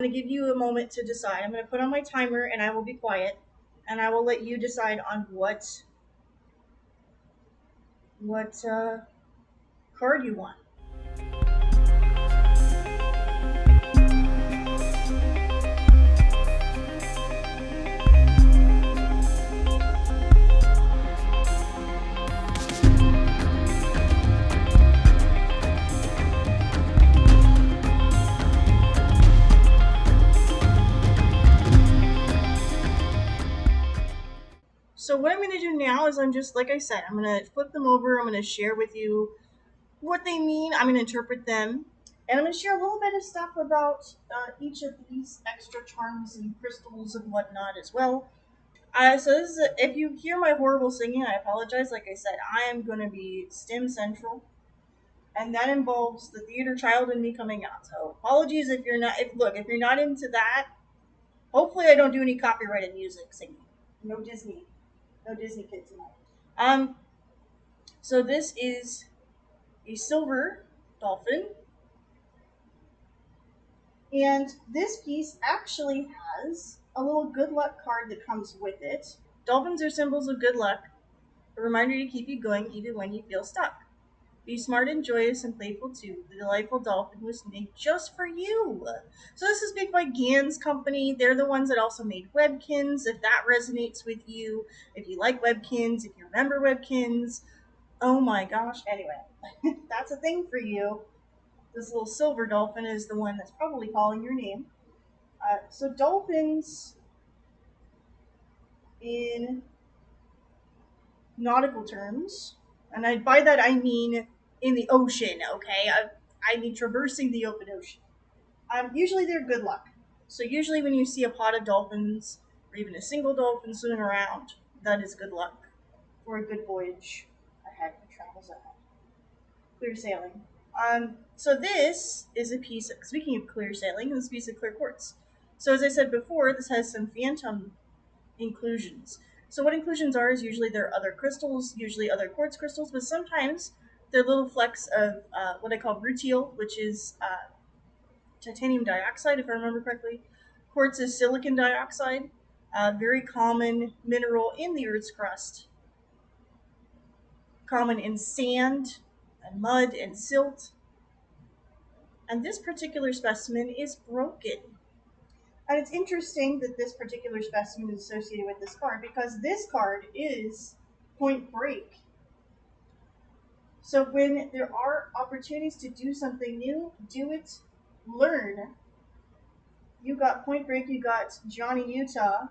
going to give you a moment to decide. I'm going to put on my timer and I will be quiet and I will let you decide on what card you want. So what I'm going to do now is I'm just, like I said, I'm going to flip them over. I'm going to share with you what they mean. I'm going to interpret them. And I'm going to share a little bit of stuff about each of these extra charms and crystals and whatnot as well. So this is if you hear my horrible singing, I apologize. Like I said, I am going to be STEM central. And that involves the theater child in me coming out. So apologies if you're not, if you're not into that, hopefully I don't do any copyrighted music singing. No Disney. No Disney kids tonight. So this is a silver dolphin. And this piece actually has a little good luck card that comes with it. Dolphins are symbols of good luck, a reminder to keep you going even when you feel stuck. Be smart and joyous and playful too. The delightful dolphin was made just for you. So this is made by Gans Company. They're the ones that also made Webkins. If that resonates with you, if you like Webkins, if you remember Webkins, oh my gosh. Anyway, that's a thing for you. This little silver dolphin is the one that's probably calling your name. So dolphins in nautical terms, and by that I mean in the ocean, okay? I mean traversing the open ocean. Usually they're good luck. So usually when you see a pod of dolphins, or even a single dolphin swimming around, that is good luck for a good voyage ahead, for travels ahead. Clear sailing. So this is a piece, speaking of clear sailing, this piece of clear quartz. So as I said before, this has some phantom inclusions. So what inclusions are is usually there are other crystals, usually other quartz crystals, but sometimes they're little flecks of what I call rutile, which is titanium dioxide, if I remember correctly. Quartz is silicon dioxide, very common mineral in the Earth's crust, common in sand and mud and silt. And this particular specimen is broken. And it's interesting that this particular specimen is associated with this card because this card is Point Break. So when there are opportunities to do something new, do it, learn. You got Point Break, you got Johnny Utah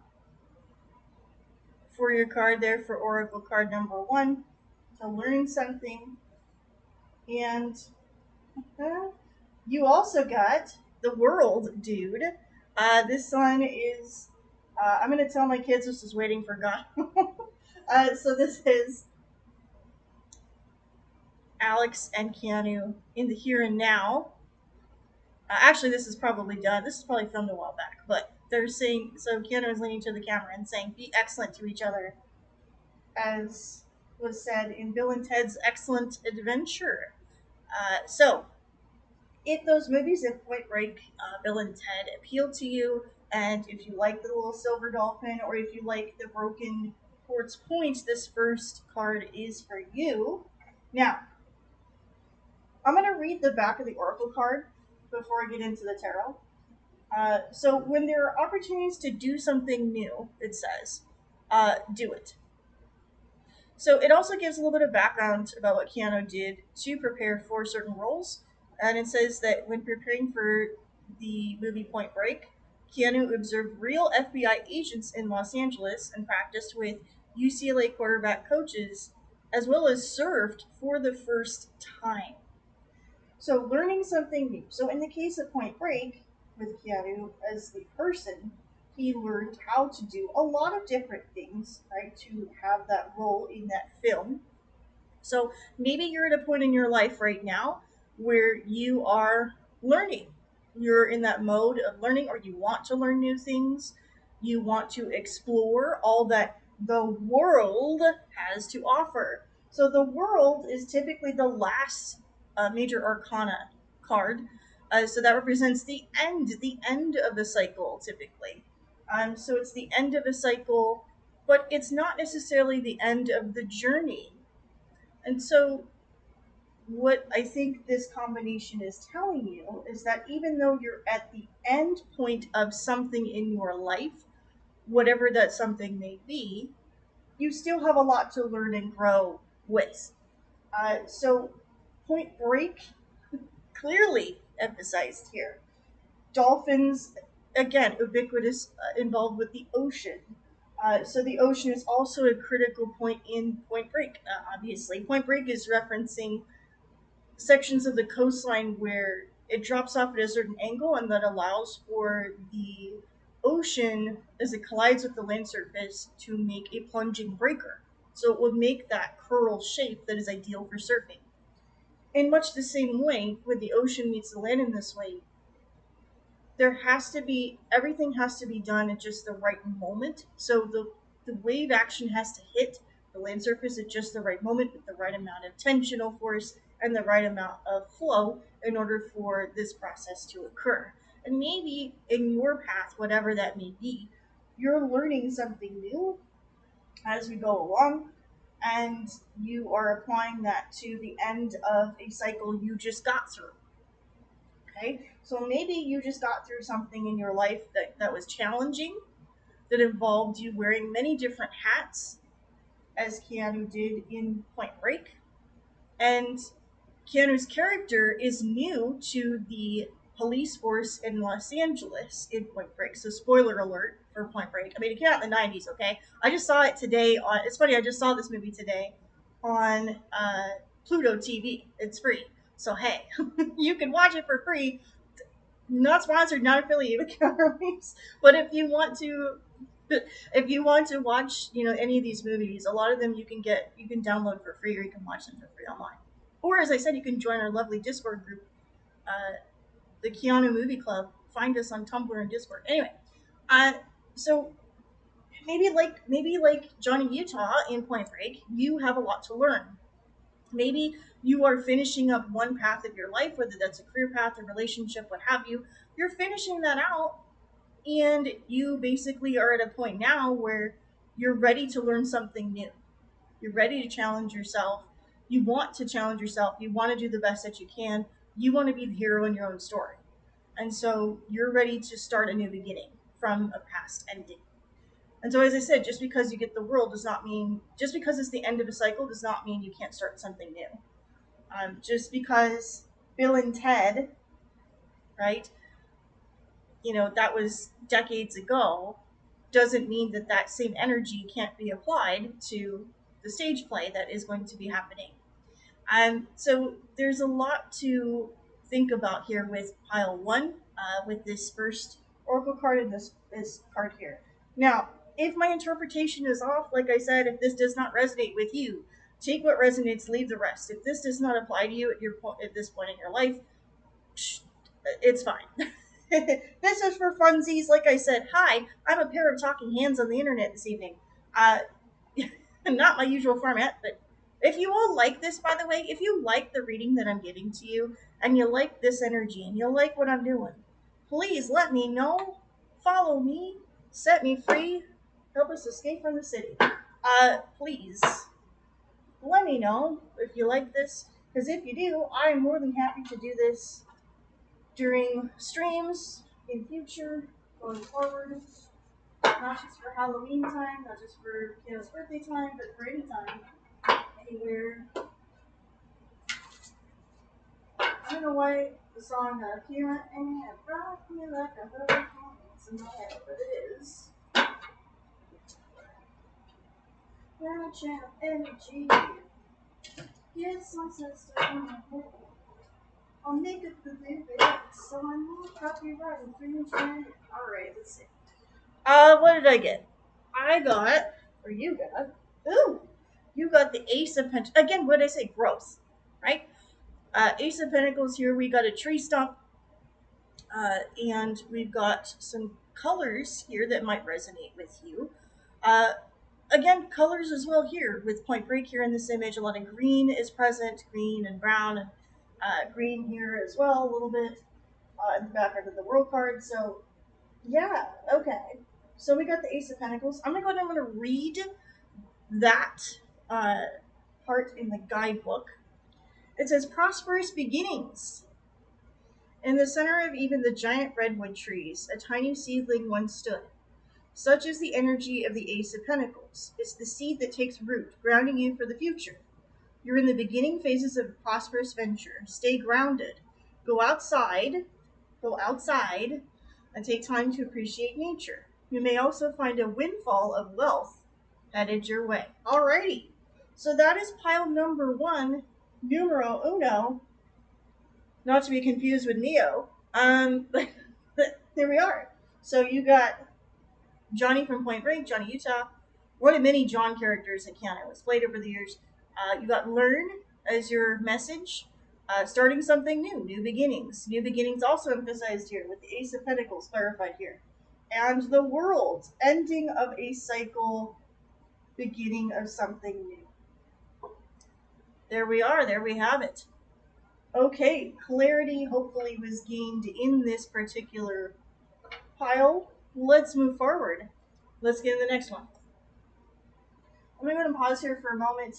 for your card there for Oracle card number 1. So learning something. And you also got the World Dude. This one is, I'm going to tell my kids this is waiting for God. So this is Alex and Keanu in the here and now. Actually, this is probably done. This is probably filmed a while back, but they're saying, so Keanu is leaning to the camera and saying, be excellent to each other, as was said in Bill and Ted's Excellent Adventure. So, if those movies, if Point Break, Bill and Ted appeal to you, and if you like the little silver dolphin, or if you like the broken quartz point, this first card is for you. Now, I'm going to read the back of the Oracle card before I get into the tarot. So when there are opportunities to do something new, it says, do it. So it also gives a little bit of background about what Keanu did to prepare for certain roles. And it says that when preparing for the movie Point Break, Keanu observed real FBI agents in Los Angeles and practiced with UCLA quarterback coaches, as well as served for the first time. So learning something new. So in the case of Point Break, with Keanu as the person, he learned how to do a lot of different things, right, to have that role in that film. So maybe you're at a point in your life right now where you are learning. You're in that mode of learning, or you want to learn new things. You want to explore all that the world has to offer. So the world is typically the last major arcana card. So that represents the end of a cycle typically. So it's the end of a cycle, but it's not necessarily the end of the journey. And so what I think this combination is telling you is that even though you're at the end point of something in your life, whatever that something may be, you still have a lot to learn and grow with. So Point Break clearly emphasized here. Dolphins, again, ubiquitous, involved with the ocean. So the ocean is also a critical point in Point Break. Obviously, Point Break is referencing sections of the coastline where it drops off at a certain angle, and that allows for the ocean, as it collides with the land surface, to make a plunging breaker. So it will make that curl shape that is ideal for surfing. In much the same way, when the ocean meets the land in this way, there has to be everything has to be done at just the right moment. So the wave action has to hit the land surface at just the right moment with the right amount of tensional force and the right amount of flow in order for this process to occur. And maybe in your path, whatever that may be, you're learning something new as we go along, and you are applying that to the end of a cycle you just got through. Okay, so maybe you just got through something in your life that was challenging, that involved you wearing many different hats, as Keanu did in Point Break. And Keanu's character is new to the police force in Los Angeles in Point Break. So, spoiler alert for Point Break. I mean, it came out in the 90s, okay? I just saw it today on. It's funny, I just saw this movie today on Pluto TV. It's free. So, hey, you can watch it for free. Not sponsored, not affiliated with Keanu Reeves. But if you want to watch, any of these movies, a lot of them you can download for free, or you can watch them for free online. Or, as I said, you can join our lovely Discord group, the Keanu Movie Club. Find us on Tumblr and Discord. Anyway, uh, so maybe like Johnny Utah in Point Break, you have a lot to learn. Maybe you are finishing up one path of your life, whether that's a career path, a relationship, what have you. You're finishing that out, and you basically are at a point now where you're ready to learn something new. You're ready to challenge yourself. You want to challenge yourself. You want to do the best that you can. You want to be the hero in your own story. And so you're ready to start a new beginning from a past ending. And so, as I said, just because you get the world does not mean, just because it's the end of a cycle does not mean you can't start something new. Just because Bill and Ted, right, that was decades ago, doesn't mean that that same energy can't be applied to the stage play that is going to be happening. So there's a lot to think about here with pile one, with this first oracle card and this card here. Now, if my interpretation is off, like I said, if this does not resonate with you, take what resonates, leave the rest. If this does not apply to you at this point in your life, it's fine. This is for funsies. Like I said, hi, I'm a pair of talking hands on the internet this evening. Uh, Not my usual format, but if you all like this, by the way, if you like the reading that I'm giving to you, and you like this energy, and you like what I'm doing, please let me know. Follow me, set me free, help us escape from the city. Please let me know if you like this, because if you do, I am more than happy to do this during streams in future, going forward. Not just for Halloween time, not just for Kayla's birthday time, but for any time, anywhere. I don't know why the song Kira and Rock Me Like a Hurricane is in my head, but it is. That champ energy, get some sense to my head. I'll make it believe it, so I'm not copyright infringement. Alright, let's see. What did I get? I got, or you got, ooh, you got the Ace of Pentacles. Again, what did I say? Growth, right? Ace of Pentacles here, we got a tree stump, and we've got some colors here that might resonate with you. Again, colors as well here with Point Break here in this image. A lot of green is present, green and brown, and green here as well a little bit. in the background of the world card. So yeah, okay. So we got the Ace of Pentacles. I'm gonna go ahead and I'm gonna read that uh, part in the guidebook. It says prosperous beginnings. In the center of even the giant redwood trees, a tiny seedling once stood. Such is the energy of the Ace of Pentacles. It's the seed that takes root, grounding you for the future. You're in the beginning phases of a prosperous venture. Stay grounded. Go outside, go outside, and take time to appreciate nature. You may also find a windfall of wealth headed your way. Alrighty. So that is pile number one, numero uno, not to be confused with Neo. There we are. So you got Johnny from Point Break, Johnny Utah, one of many John characters that Keanu has played over the years. You got Learn as your message, starting something new, new beginnings. New beginnings also emphasized here with the Ace of Pentacles clarified here. And the world, ending of a cycle, beginning of something new. There we are, there we have it. Okay, clarity hopefully was gained in this particular pile. Let's move forward. Let's get in the next one. I'm going to pause here for a moment.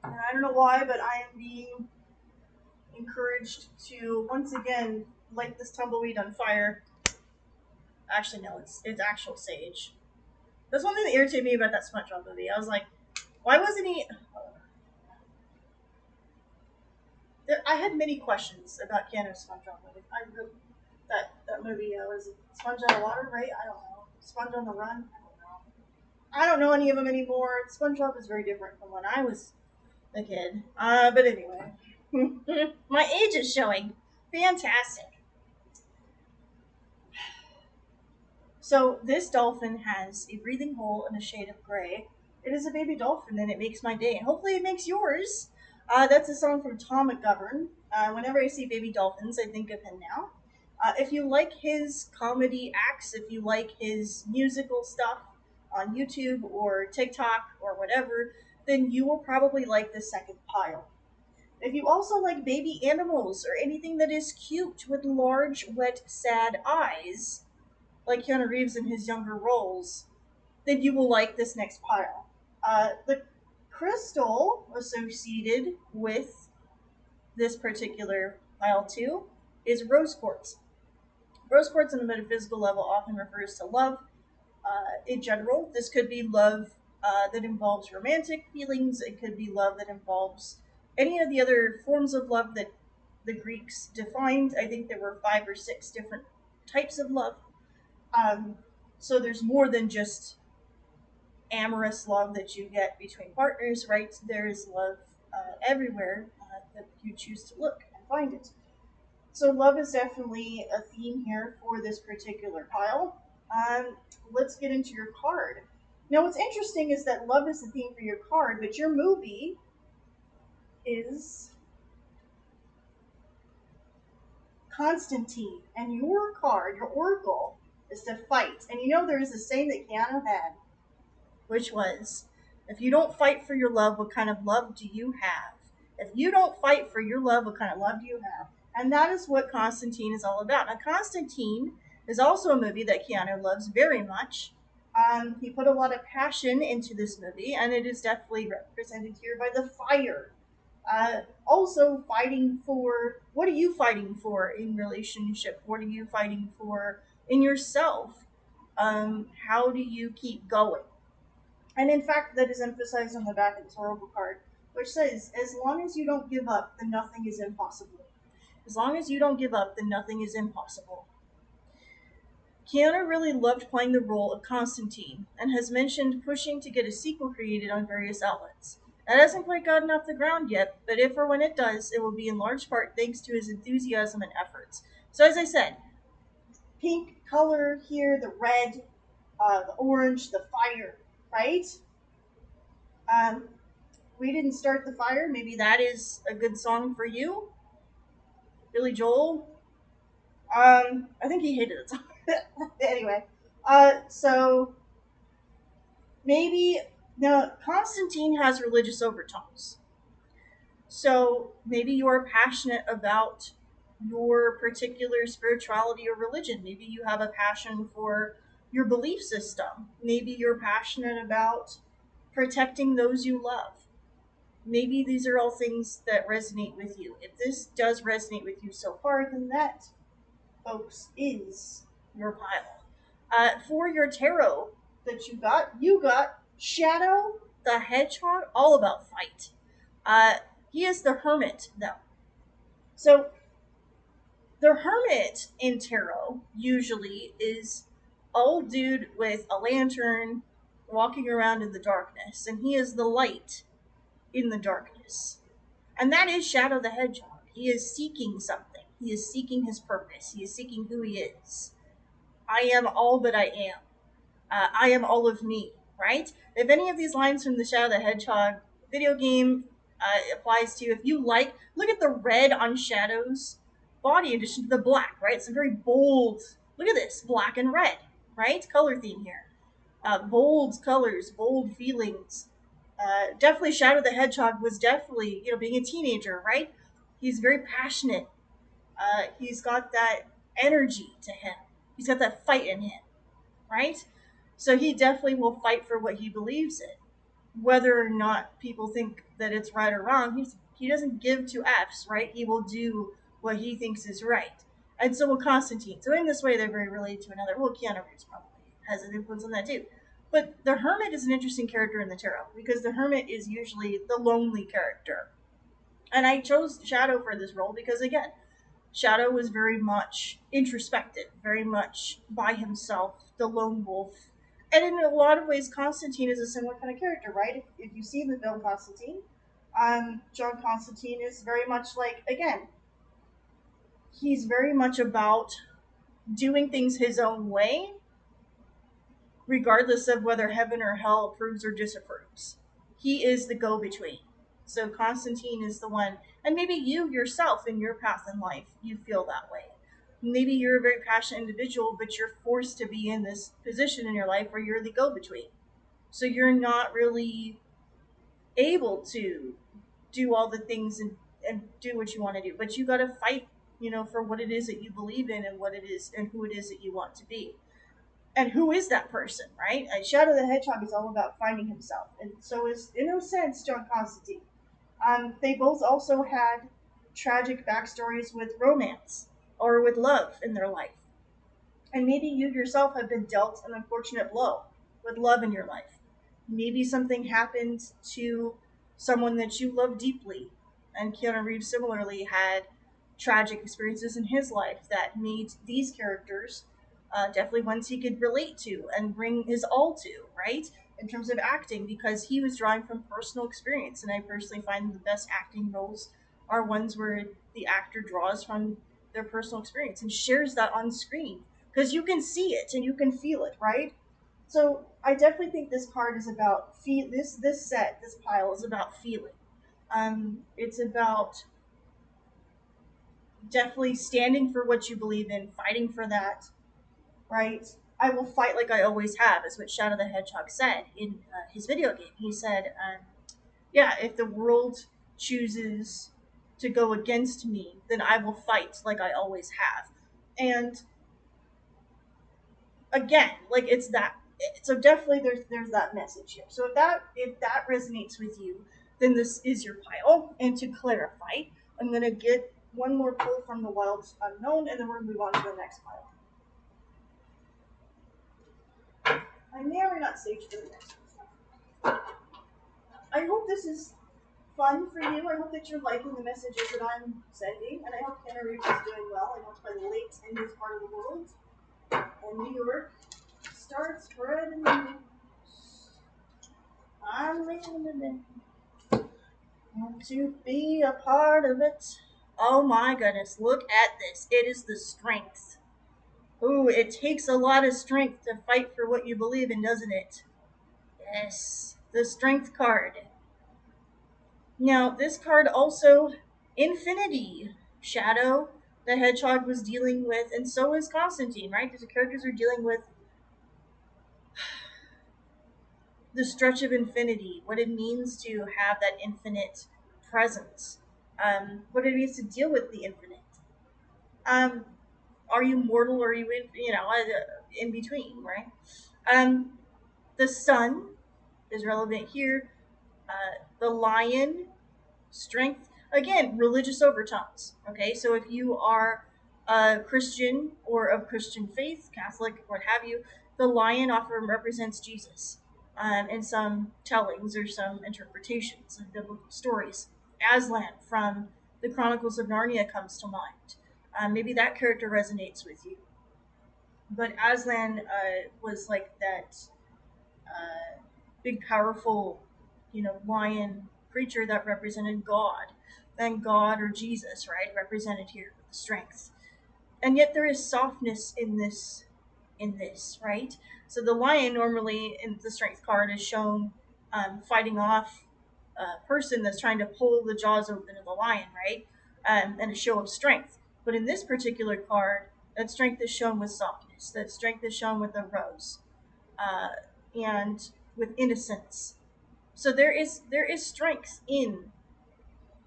And I don't know why, but I am being encouraged to once again light this tumbleweed on fire. Actually, no, it's actual sage. That's one thing that irritated me about that SpongeBob movie. I was like, why wasn't he? I had many questions about Keanu's SpongeBob movie. I really, that movie was Sponge Out of Water, right? I don't know. Sponge on the Run. I don't know. I don't know any of them anymore. SpongeBob is very different from when I was a kid. But anyway, my age is showing. Fantastic. So this dolphin has a breathing hole and a shade of gray. It is a baby dolphin, and it makes my day. Hopefully, it makes yours. That's a song from Tom McGovern. Whenever I see baby dolphins, I think of him now. If you like his comedy acts, if you like his musical stuff on YouTube or TikTok or whatever, then you will probably like the second pile. If you also like baby animals or anything that is cute with large, wet, sad eyes, like Keanu Reeves in his younger roles, then you will like this next pile. The crystal associated with this particular pile too is rose quartz. Rose quartz on a metaphysical level often refers to love. In general, this could be love that involves romantic feelings. It could be love that involves any of the other forms of love that the Greeks defined. I think there were 5 or 6 different types of love. Um, so there's more than just amorous love that you get between partners, right? There's love everywhere that you choose to look and find it. So love is definitely a theme here for this particular pile. Let's get into your card. Now, what's interesting is that love is the theme for your card, but your movie is Constantine, and your card, your oracle, is to fight. And you know there is a saying that Keanu had, which was, if you don't fight for your love, what kind of love do you have? If you don't fight for your love, what kind of love do you have? And that is what Constantine is all about. Now, Constantine is also a movie that Keanu loves very much. He put a lot of passion into this movie, and it is definitely represented here by the fire. Also, fighting for, what are you fighting for in relationship? What are you fighting for in yourself? How do you keep going? And in fact, that is emphasized on the back of this oracle card, which says, as long as you don't give up, then nothing is impossible. As long as you don't give up, then nothing is impossible. Keanu really loved playing the role of Constantine, and has mentioned pushing to get a sequel created on various outlets. That hasn't quite gotten off the ground yet, but if or when it does, it will be in large part thanks to his enthusiasm and efforts. So as I said, pink color here, the red, the orange, the fire, right? Um, we didn't start the fire. Maybe that is a good song for you, Billy Joel. I think he hated it. Anyway, so maybe now Constantine has religious overtones. So maybe you are passionate about your particular spirituality or religion. Maybe you have a passion for your belief system. Maybe you're passionate about protecting those you love. Maybe these are all things that resonate with you. If this does resonate with you so far, then that, folks, is your pile. For your tarot that you got Shadow the Hedgehog, all about fight. Uh, he is the hermit, though. So the hermit in tarot usually is old dude with a lantern walking around in the darkness, and he is the light in the darkness. And that is Shadow the Hedgehog. He is seeking something. He is seeking his purpose. He is seeking who he is. I am all that I am. I am all of me, right? If any of these lines from the Shadow the Hedgehog video game applies to you, if you like, look at the red on Shadow's body in addition to the black, right? It's a very bold, look at this, black and red, right? Color theme here. Bold colors, bold feelings. Definitely Shadow the Hedgehog was definitely, being a teenager, right? He's very passionate. He's got that energy to him. He's got that fight in him, right? So he definitely will fight for what he believes in. Whether or not people think that it's right or wrong, he doesn't give two F's, right? He will do what he thinks is right. And so will Constantine. So in this way, they're very related to another. Well, Keanu Reeves probably has an influence on that too. But the Hermit is an interesting character in the tarot because the Hermit is usually the lonely character. And I chose Shadow for this role because, again, Shadow was very much introspective, very much by himself, the lone wolf. And in a lot of ways, Constantine is a similar kind of character, right? If you see the film Constantine, John Constantine is very much like, again, he's very much about doing things his own way, regardless of whether heaven or hell approves or disapproves. He is the go between. So Constantine is the one, and maybe you yourself in your path in life, you feel that way. Maybe you're a very passionate individual, but you're forced to be in this position in your life where you're the go between. So you're not really able to do all the things and do what you want to do. But you got to fight, for what it is that you believe in and what it is and who it is that you want to be. And who is that person, right? Shadow the Hedgehog is all about finding himself, and so is, in a sense, John Constantine. They both also had tragic backstories with romance or with love in their life. And maybe you yourself have been dealt an unfortunate blow with love in your life. Maybe something happened to someone that you love deeply. And Keanu Reeves similarly had tragic experiences in his life that made these characters definitely ones he could relate to and bring his all to, right? In terms of acting, because he was drawing from personal experience. And I personally find the best acting roles are ones where the actor draws from their personal experience and shares that on screen because you can see it and you can feel it, right? So I definitely think this card is about this pile is about feeling. It's about definitely standing for what you believe in, fighting for that, right? I will fight like I always have, is what Shadow the Hedgehog said in his video game. He said, "Yeah, if the world chooses to go against me, then I will fight like I always have." And again, like it's that. So definitely, there's that message here. So if that resonates with you, then this is your pile. And to clarify, I'm gonna get one more pull from the Wild Unknown, and then we're gonna move on to the next pile. I may or may not stage for the next one. I hope this is fun for you. I hope that you're liking the messages that I'm sending, and I hope Keanu Reeves is doing well. I know it's probably late in this part of the world, and New York starts spreading the news. I'm leaving it. Want to be a part of it. Oh my goodness, look at this. It is the strength. Ooh, it takes a lot of strength to fight for what you believe in, doesn't it? Yes, the strength card. Now, this card also, infinity. Shadow the Hedgehog was dealing with, and so is Constantine, right? Because the characters are dealing with the stretch of infinity, what it means to have that infinite presence, what it means to deal with the infinite. Um, are you mortal or are you in between, right? Um, the sun is relevant here. The lion, strength, again, religious overtones. Okay, so if you are a Christian or of Christian faith, Catholic, what have you, the lion often represents Jesus in some tellings or some interpretations of biblical stories. Aslan from the Chronicles of Narnia comes to mind. Maybe that character resonates with you. But Aslan was like that big, powerful, lion creature that represented God. And God or Jesus, right, represented here with the strength. And yet there is softness in this, right? So the lion normally in the strength card is shown fighting off a person that's trying to pull the jaws open of the lion, right? And a show of strength. But in this particular card, that strength is shown with softness. That strength is shown with a rose, uh, and with innocence. So there is strength in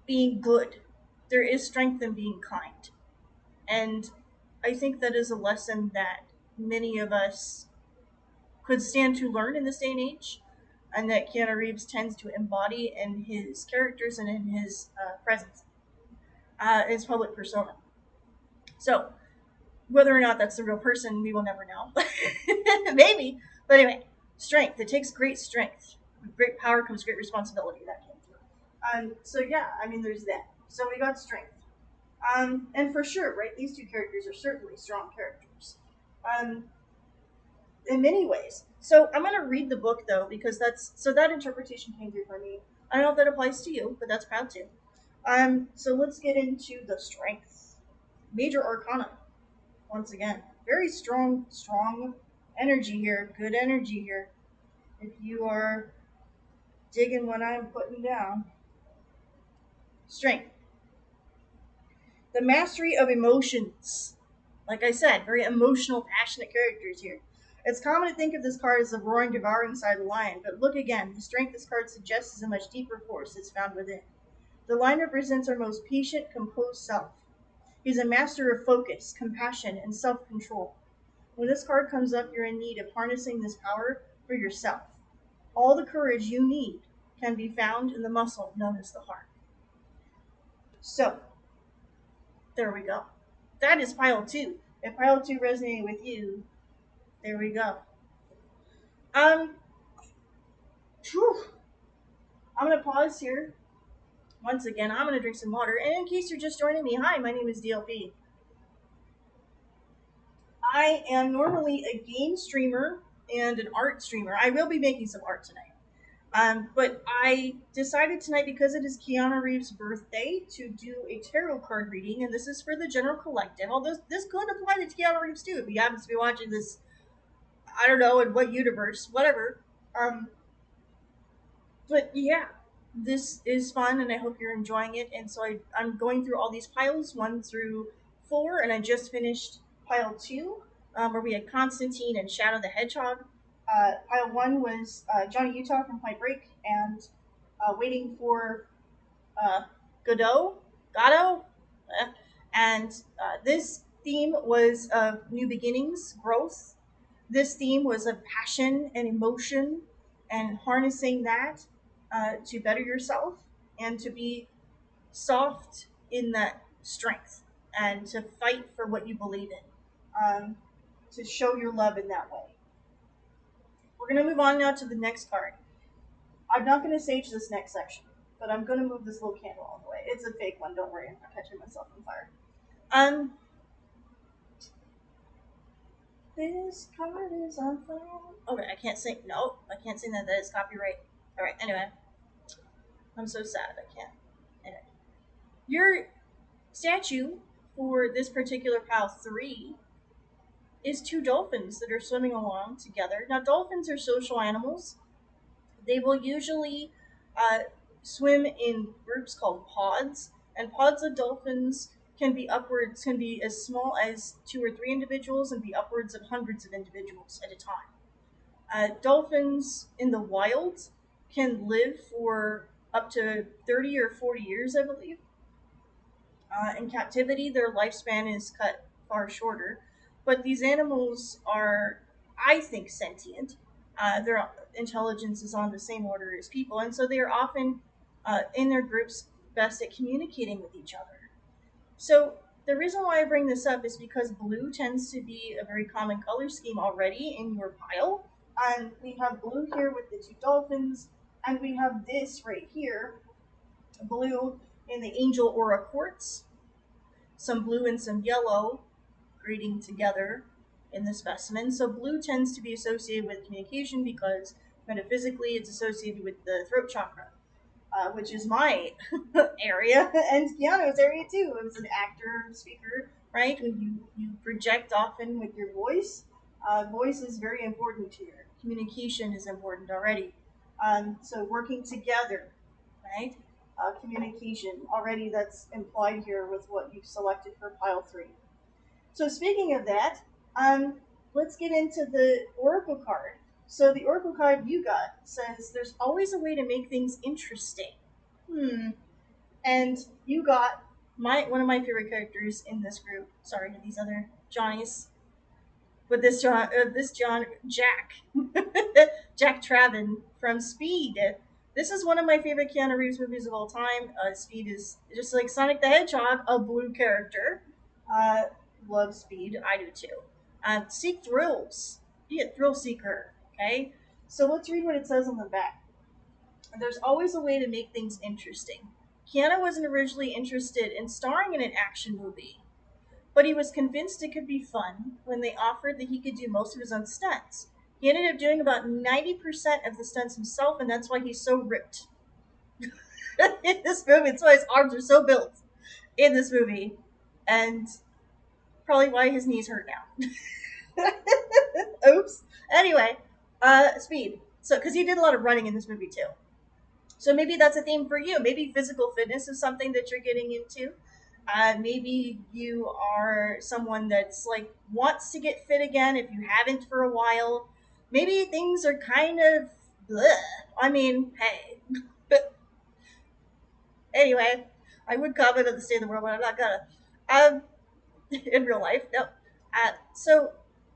being good. There is strength in being kind. And I think that is a lesson that many of us could stand to learn in this day and age, and that Keanu Reeves tends to embody in his characters and in his presence, his public persona. So, whether or not that's the real person, we will never know. Maybe. But anyway, strength. It takes great strength. With great power comes great responsibility. That came through. So, yeah, I mean, there's that. So, we got strength. And for sure, right, these two characters are certainly strong characters. Um, in many ways. So I'm gonna read the book though because that interpretation came through for me. I don't know if that applies to you, but that's proud too. So let's get into the strength. Major Arcana once again. Very strong energy here. Good energy here. If you are digging what I'm putting down. Strength. The mastery of emotions. Like I said, very emotional, passionate characters here. It's common to think of this card as the roaring, devouring side of the lion, but look again. The strength this card suggests is a much deeper force that's found within. The lion represents our most patient, composed self. He's a master of focus, compassion, and self control. When this card comes up, you're in need of harnessing this power for yourself. All the courage you need can be found in the muscle known as the heart. So, there we go. That is pile two. If pile two resonated with you, there we go. Um, Whew. I'm gonna pause here. Once again, I'm gonna drink some water. And in case you're just joining me, hi, my name is DLP. I am normally a game streamer and an art streamer. I will be making some art tonight. But I decided tonight, because it is Keanu Reeves' birthday, to do a tarot card reading, and this is for the general collective. Although this could apply to Keanu Reeves too, if he happens to be watching this, I don't know in what universe, whatever. Um, but yeah, this is fun and I hope you're enjoying it. And so I'm going through all these piles 1 through 4, and I just finished pile 2, where we had Constantine and Shadow the Hedgehog. Pile 1 was Johnny Utah from Point Break and Waiting for uh, Godot. Godot? Uh, and this theme was of new beginnings, growth. This theme was of passion and emotion and harnessing that to better yourself and to be soft in that strength and to fight for what you believe in, to show your love in that way. We're going to move on now to the next card. I'm not going to sage this next section, but I'm going to move this little candle all the way. It's a fake one, don't worry, I'm not catching myself on fire. Um, this card is on fire. Okay, I can't sing. No, I can't sing that. That is copyright. All right. Anyway, I'm so sad. I can't. Anyway, your statue for this particular pile 3 is 2 dolphins that are swimming along together. Now, dolphins are social animals. They will usually uh, swim in groups called pods, and pods of dolphins can be as small as 2 or 3 individuals and be upwards of hundreds of individuals at a time. Dolphins in the wild can live for up to 30 or 40 years, I believe. In captivity, their lifespan is cut far shorter. But these animals are, I think, sentient. Their intelligence is on the same order as people, and so they are often, in their groups, best at communicating with each other. So the reason why I bring this up is because blue tends to be a very common color scheme already in your pile. And we have blue here with the two dolphins, and we have this right here, blue in the angel aura quartz, some blue and some yellow grading together in the specimen. So blue tends to be associated with communication because metaphysically it's associated with the throat chakra, which is my area and Keanu's area too. As an actor, speaker, right? When you project often with your voice, voice is very important here. Communication is important already. So working together, right? Communication already that's implied here with what you've selected for pile three. So speaking of that, let's get into the oracle card. So the oracle card you got says there's always a way to make things interesting. Hmm. And you got my one of my favorite characters in this group. Sorry to these other Johnnies, but this John Jack, Jack Traven from Speed. This is one of my favorite Keanu Reeves movies of all time. Speed is just like Sonic the Hedgehog, a blue character. Uh, love Speed. I do too. Seek thrills. Be a thrill seeker. Okay. So let's read what it says on the back. There's always a way to make things interesting. Keanu wasn't originally interested in starring in an action movie, but he was convinced it could be fun when they offered that he could do most of his own stunts. He ended up doing about 90% of the stunts himself, and that's why he's so ripped in this movie. That's why his arms are so built in this movie, and probably why his knees hurt now. Oops. Anyway, Speed. So, because he did a lot of running in this movie too. So maybe that's a theme for you. Maybe physical fitness is something that you're getting into. Maybe you are someone that's like wants to get fit again if you haven't for a while. Maybe things are kind of bleh. I mean, hey. But anyway, I would comment on the state of the world, but I'm not gonna. Um, in real life, no. So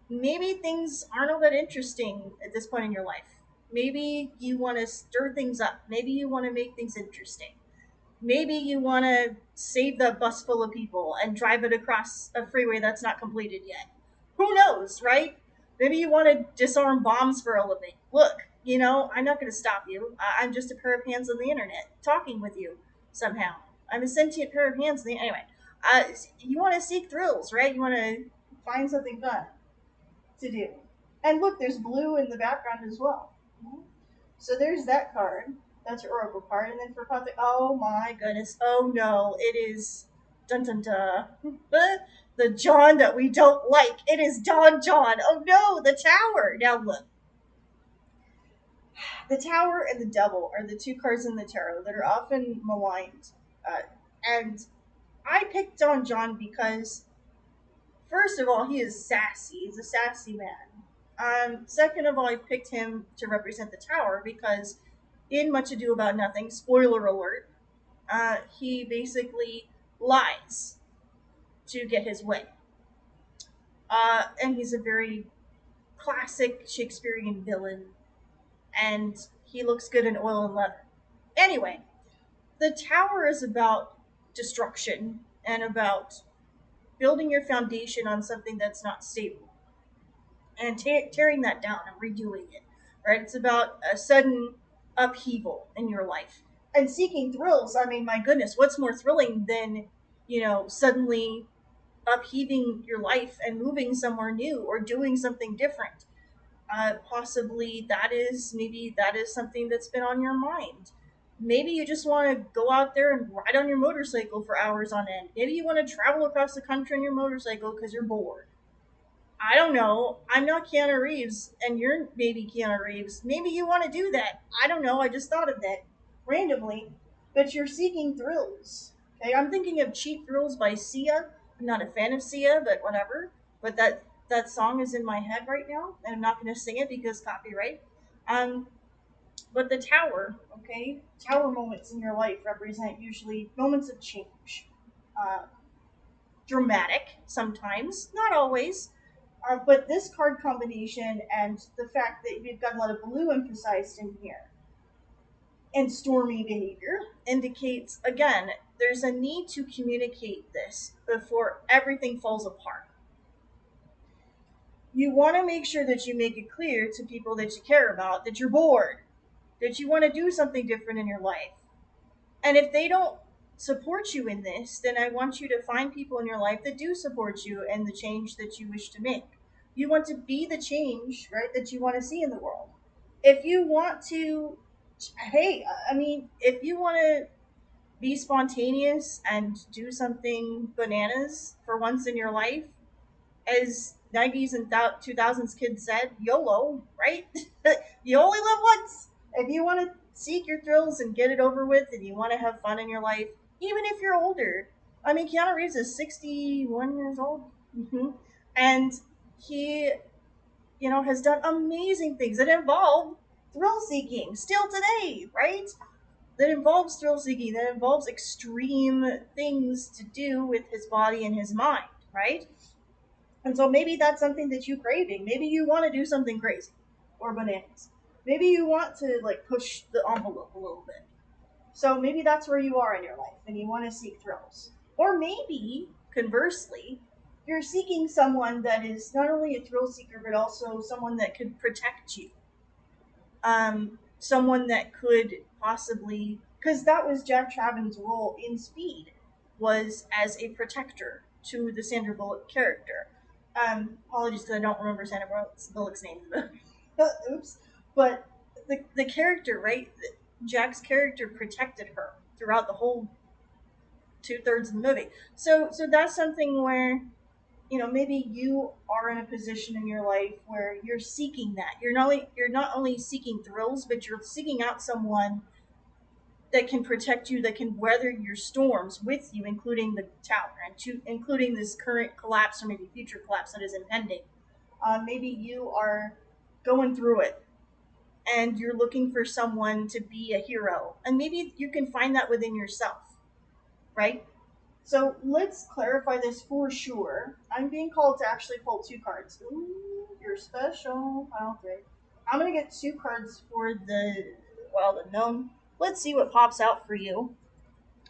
maybe things aren't all that interesting at this point in your life. Maybe you want to stir things up. Maybe you want to make things interesting. Maybe you want to save the bus full of people and drive it across a freeway that's not completed yet. Who knows, right? Maybe you want to disarm bombs for a living. Look, I'm not going to stop you. I'm just a pair of hands on the internet talking with you somehow. I'm a sentient pair of hands. Anyway, uh, you want to seek thrills, right? You want to find something fun to do. And look, there's blue in the background as well. So there's that card. That's your oracle card. And then for pot, oh my goodness. Oh no, it is dun dun dun. The John that we don't like. It is Don John. Oh no, the tower. Now look. The tower and the devil are the two cards in the tarot that are often maligned. And I picked Don John because, first of all, he is sassy. He's a sassy man. Second of all, I picked him to represent the tower because in Much Ado About Nothing, spoiler alert, he basically lies to get his way. And he's a very classic Shakespearean villain, and he looks good in oil and leather. Anyway, the tower is about destruction and about building your foundation on something that's not stable and tearing that down and redoing it. Right? It's about a sudden upheaval in your life and seeking thrills. I mean, my goodness, what's more thrilling than suddenly upheaving your life and moving somewhere new or doing something different? Possibly maybe that is something that's been on your mind. Maybe you just want to go out there and ride on your motorcycle for hours on end. Maybe you want to travel across the country on your motorcycle because you're bored. I don't know. I'm not Keanu Reeves, and you're maybe Keanu Reeves. Maybe you want to do that. I don't know. I just thought of that randomly. But you're seeking thrills. Okay, I'm thinking of Cheap Thrills by Sia. I'm not a fan of Sia, but whatever. But that song is in my head right now, and I'm not going to sing it because copyright. Um, but the tower, okay? Tower moments in your life represent usually moments of change. Uh, Dramatic sometimes, not always. But this card combination and the fact that we've got a lot of blue emphasized in here and stormy behavior indicates, again, there's a need to communicate this before everything falls apart. You want to make sure that you make it clear to people that you care about that you're bored, that you want to do something different in your life. And if they don't support you in this, then I want you to find people in your life that do support you and the change that you wish to make. You want to be the change, right, that you want to see in the world. If you want to, hey, I mean, if you want to be spontaneous and do something bananas for once in your life, as 90s and 2000s kids said, YOLO, right? You only live once. If you want to seek your thrills and get it over with and you want to have fun in your life, even if you're older. I mean, Keanu Reeves is 61 years old. And he, has done amazing things that involve thrill seeking still today, right? That involves thrill seeking, that involves extreme things to do with his body and his mind, right? And so maybe that's something that you're craving. Maybe you want to do something crazy or bananas. Maybe you want to like push the envelope a little bit. So maybe that's where you are in your life and you want to seek thrills. Or maybe, conversely, you're seeking someone that is not only a thrill seeker but also someone that could protect you. Someone that could possibly, because that was Jack Traven's role in Speed, was as a protector to the Sandra Bullock character. Apologies because I don't remember Sandra Bullock's name. Oops. But the character, right? Jack's character protected her throughout the whole 2/3 of the movie. So that's something where maybe you are in a position in your life where you're seeking that. You're not only seeking thrills, but you're seeking out someone that can protect you, that can weather your storms with you, including the tower and including this current collapse or maybe future collapse that is impending. Maybe you are going through it and you're looking for someone to be a hero, and maybe you can find that within yourself, right? So let's clarify this for sure. I'm being called to actually pull two cards. Ooh, you're special. Pile 3. I'm going to get two cards for the wild unknown. Let's see what pops out for you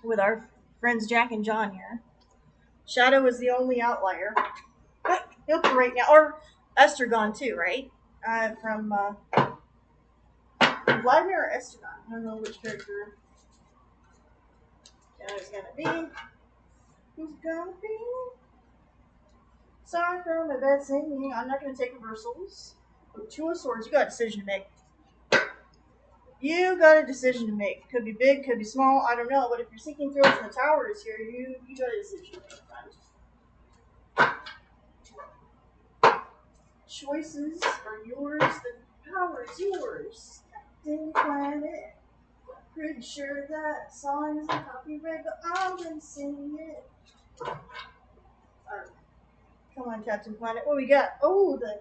with our friends Jack and John here. Shadow is the only outlier. He'll be right now. Or Estragon too, right? From Vladimir or Estragon. I don't know which character Shadow's going to be. Who's going to be? Sorry for my bad singing. I'm not going to take reversals. With Two of Swords, you got a decision to make. You got a decision to make. Could be big, could be small, I don't know. But if you're seeking thrills in the towers here, you got a decision to make, friend. Choices are yours. The power is yours. Captain Planet. Pretty sure that song isn't copyright, but I'm gonna sing it. Come on, Captain Planet. What we got? Oh, the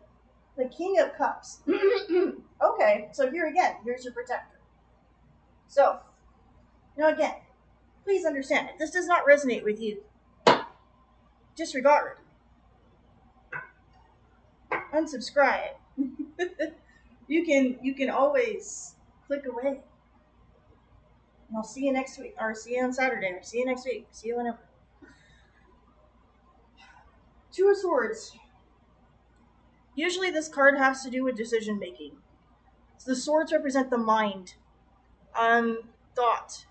King of Cups. Okay, so here again, here's your protector. So, now again, please understand, if this does not resonate with you, disregard. Unsubscribe. You can always click away. And I'll see you next week, or see you on Saturday, or see you next week, see you whenever. Two of Swords. Usually this card has to do with decision making. So the swords represent the mind, thought.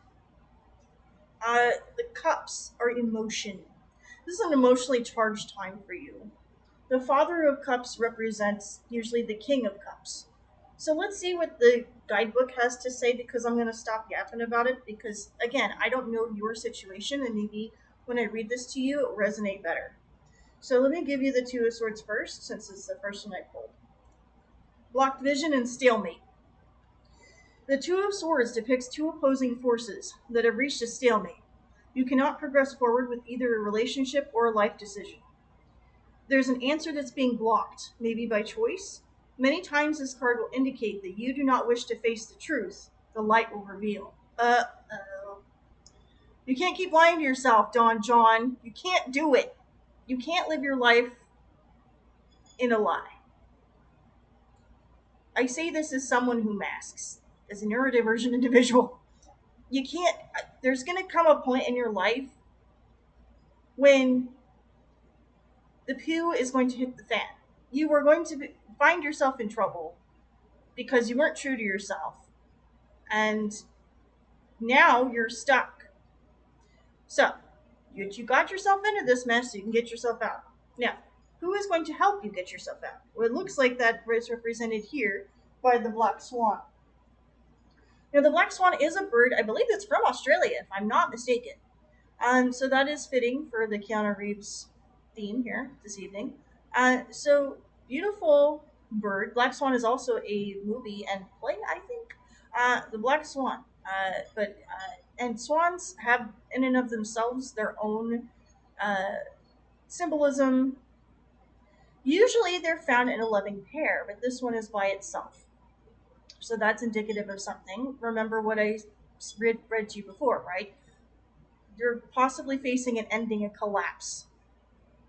The cups are emotion. This is an emotionally charged time for you. The Father of Cups represents usually the King of Cups. So let's see what the guidebook has to say, because I'm going to stop yapping about it, because again, I don't know your situation, and maybe when I read this to you, it will resonate better. So let me give you the Two of Swords first, since it's the first one I pulled. Blocked vision and stalemate. The Two of Swords depicts two opposing forces that have reached a stalemate. You cannot progress forward with either a relationship or a life decision. There's an answer that's being blocked, maybe by choice. Many times this card will indicate that you do not wish to face the truth, The light will reveal. You can't keep lying to yourself, Don John. You can't do it. You can't live your life in a lie. I say this as someone who masks, as a neurodivergent individual. You can't, there's going to come a point in your life when the poo is going to hit the fan. You are going to find yourself in trouble because you weren't true to yourself. And now you're stuck. So, you got yourself into this mess so you can get yourself out. Now, who is going to help you get yourself out? Well, it looks like that is represented here by the black swan. Now, the black swan is a bird, I believe it's from Australia, if I'm not mistaken. So that is fitting for the Keanu Reeves theme here this evening. So, beautiful bird. Black Swan is also a movie and play, I think. The Black Swan. And swans have, in and of themselves, their own symbolism. Usually they're found in a loving pair, but this one is by itself. So that's indicative of something. Remember what I read to you before, right? You're possibly facing an ending, a collapse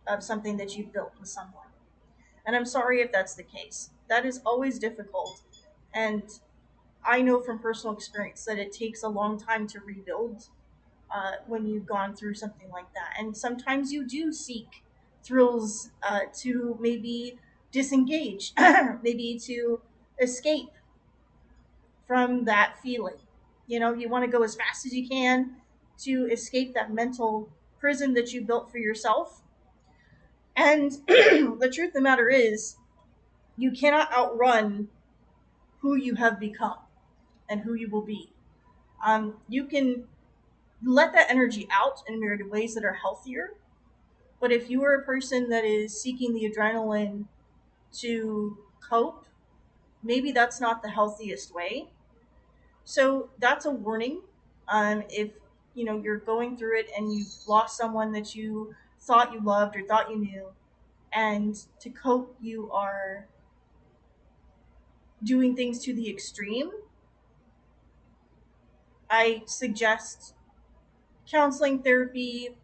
of something that you built with someone. And I'm sorry if that's the case. That is always difficult. And I know from personal experience that it takes a long time to rebuild when you've gone through something like that. And sometimes you do seek thrills to maybe disengage, maybe to escape from that feeling. You know, you want to go as fast as you can to escape that mental prison that you built for yourself. And the truth of the matter is, you cannot outrun who you have become and who you will be. You can let that energy out in myriad ways that are healthier. But if you are a person that is seeking the adrenaline to cope, maybe that's not the healthiest way. So that's a warning. If you're going through it and you've lost someone that you thought you loved or thought you knew, and to cope you are doing things to the extreme, I suggest counseling, therapy,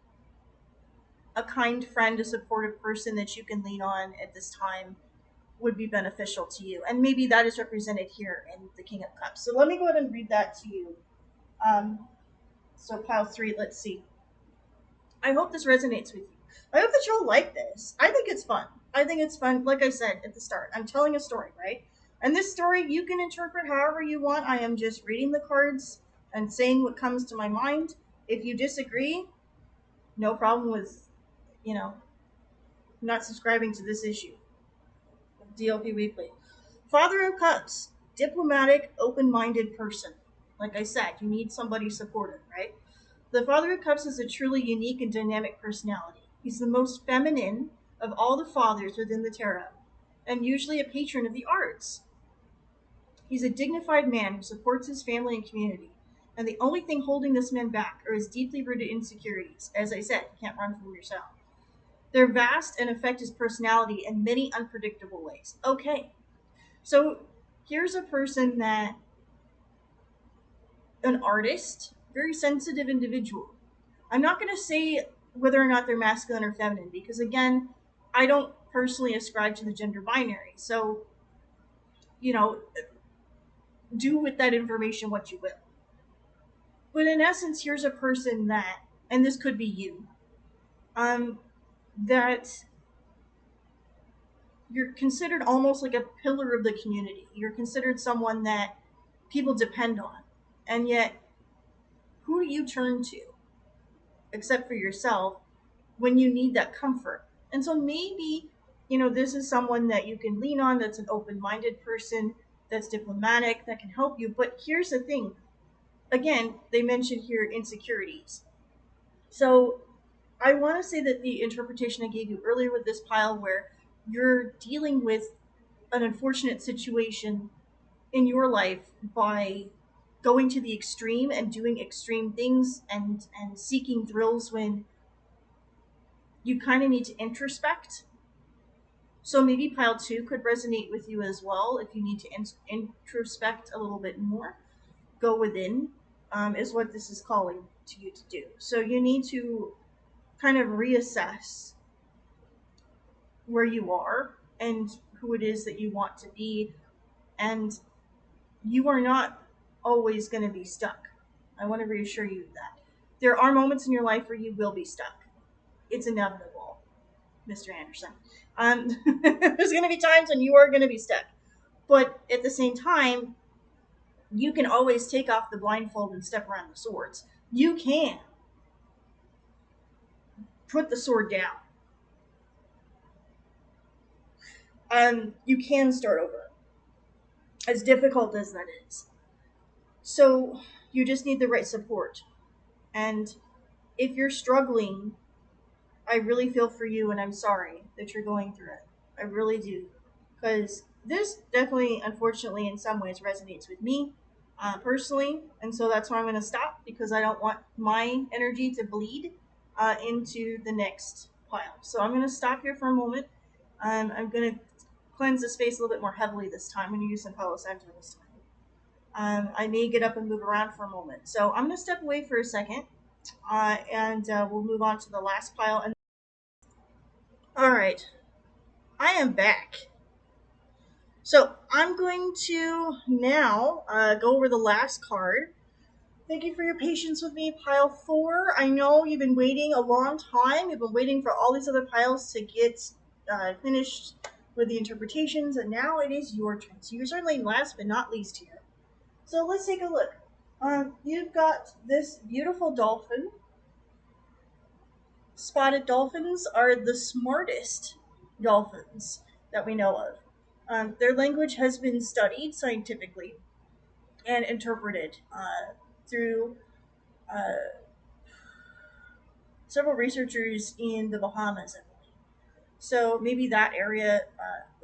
a kind friend, a supportive person that you can lean on at this time would be beneficial to you. And maybe that is represented here in the King of Cups. So let me go ahead and read that to you. So pile 3, let's see. I hope this resonates with you. I hope that you'll like this. I think it's fun. Like I said at the start, I'm telling a story, right? And this story you can interpret however you want. I am just reading the cards and saying what comes to my mind. If you disagree, no problem with, not subscribing to this issue. DLP Weekly. Father of Cups, diplomatic, open-minded person. Like I said, you need somebody supportive, right? The Father of Cups is a truly unique and dynamic personality. He's the most feminine of all the fathers within the tarot, and usually a patron of the arts. He's a dignified man who supports his family and community, and the only thing holding this man back are his deeply rooted insecurities. As I said, you can't run from yourself. They're vast and affect his personality in many unpredictable ways. Okay, so here's a person that, an artist, very sensitive individual. I'm not going to say whether or not they're masculine or feminine because, again, I don't personally ascribe to the gender binary. So, do with that information what you will. But in essence, here's a person that, and this could be you, that you're considered almost like a pillar of the community. You're considered someone that people depend on. And yet, who do you turn to, except for yourself, when you need that comfort? And so maybe, this is someone that you can lean on, that's an open-minded person, that's diplomatic, that can help you. But here's the thing. Again, they mentioned here insecurities. So I want to say that the interpretation I gave you earlier with this pile, where you're dealing with an unfortunate situation in your life by going to the extreme and doing extreme things and seeking thrills when you kind of need to introspect. So maybe pile 2 could resonate with you as well if you need to introspect a little bit more. go within, is what this is calling to you to do. So you need to kind of reassess where you are and who it is that you want to be. And you are not always going to be stuck. I want to reassure you that. There are moments in your life where you will be stuck. It's inevitable, Mr. Anderson. There's going to be times when you are going to be stuck. But at the same time, you can always take off the blindfold and step around the swords. You can put the sword down. You can start over, as difficult as that is. So you just need the right support. And if you're struggling, I really feel for you, and I'm sorry that you're going through it. I really do. Because this definitely, unfortunately, in some ways resonates with me personally. And so that's why I'm going to stop, because I don't want my energy to bleed into the next pile. So I'm going to stop here for a moment. I'm going to cleanse the space a little bit more heavily this time. I'm going to use some Palo Santo this time. I may get up and move around for a moment. So I'm going to step away for a second, and we'll move on to the last pile. And all right, I am back. So I'm going to now go over the last card. Thank you for your patience with me, pile 4. I know you've been waiting a long time. You've been waiting for all these other piles to get finished with the interpretations, and now it is your turn. So you're certainly last but not least here. So let's take a look. You've got this beautiful dolphin. Spotted dolphins are the smartest dolphins that we know of. Their language has been studied scientifically and interpreted through uh, several researchers in the Bahamas. So maybe that area.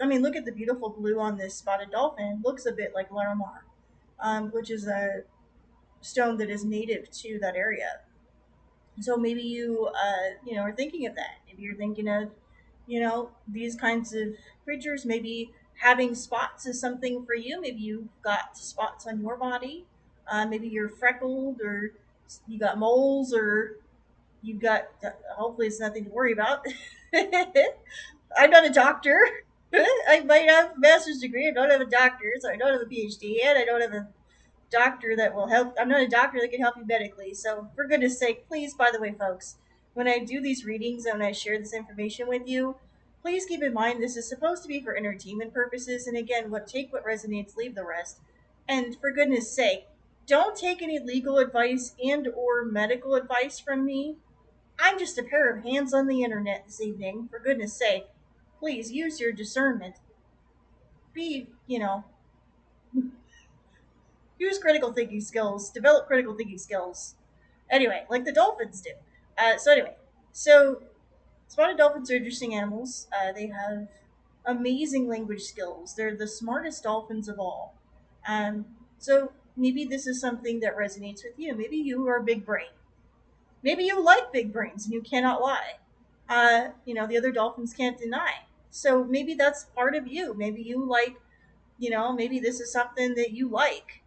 I mean, look at the beautiful blue on this spotted dolphin. It looks a bit like Larimar, which is a stone that is native to that area. So maybe you are thinking of that. Maybe you're thinking of, these kinds of creatures. Maybe having spots is something for you. Maybe you've got spots on your body. Maybe you're freckled, or you got moles, or you've got. Hopefully, it's nothing to worry about. I'm not a doctor. I might have a master's degree. I don't have a doctor, so I don't have a PhD, and I don't have a doctor that will help. I'm not a doctor that can help you medically. So, for goodness sake, please, by the way, folks, when I do these readings and when I share this information with you, please keep in mind this is supposed to be for entertainment purposes. And again, take what resonates, leave the rest. And for goodness sake, don't take any legal advice and or medical advice from me. I'm just a pair of hands on the internet this evening. For goodness sake, please use your discernment. Be, use critical thinking skills, develop critical thinking skills. Anyway, like the dolphins do. So spotted dolphins are interesting animals. They have amazing language skills. They're the smartest dolphins of all. Um, so maybe this is something that resonates with you. Maybe you are big brain. Maybe you like big brains and you cannot lie. The other dolphins can't deny. So maybe that's part of you. Maybe you like, maybe this is something that you like,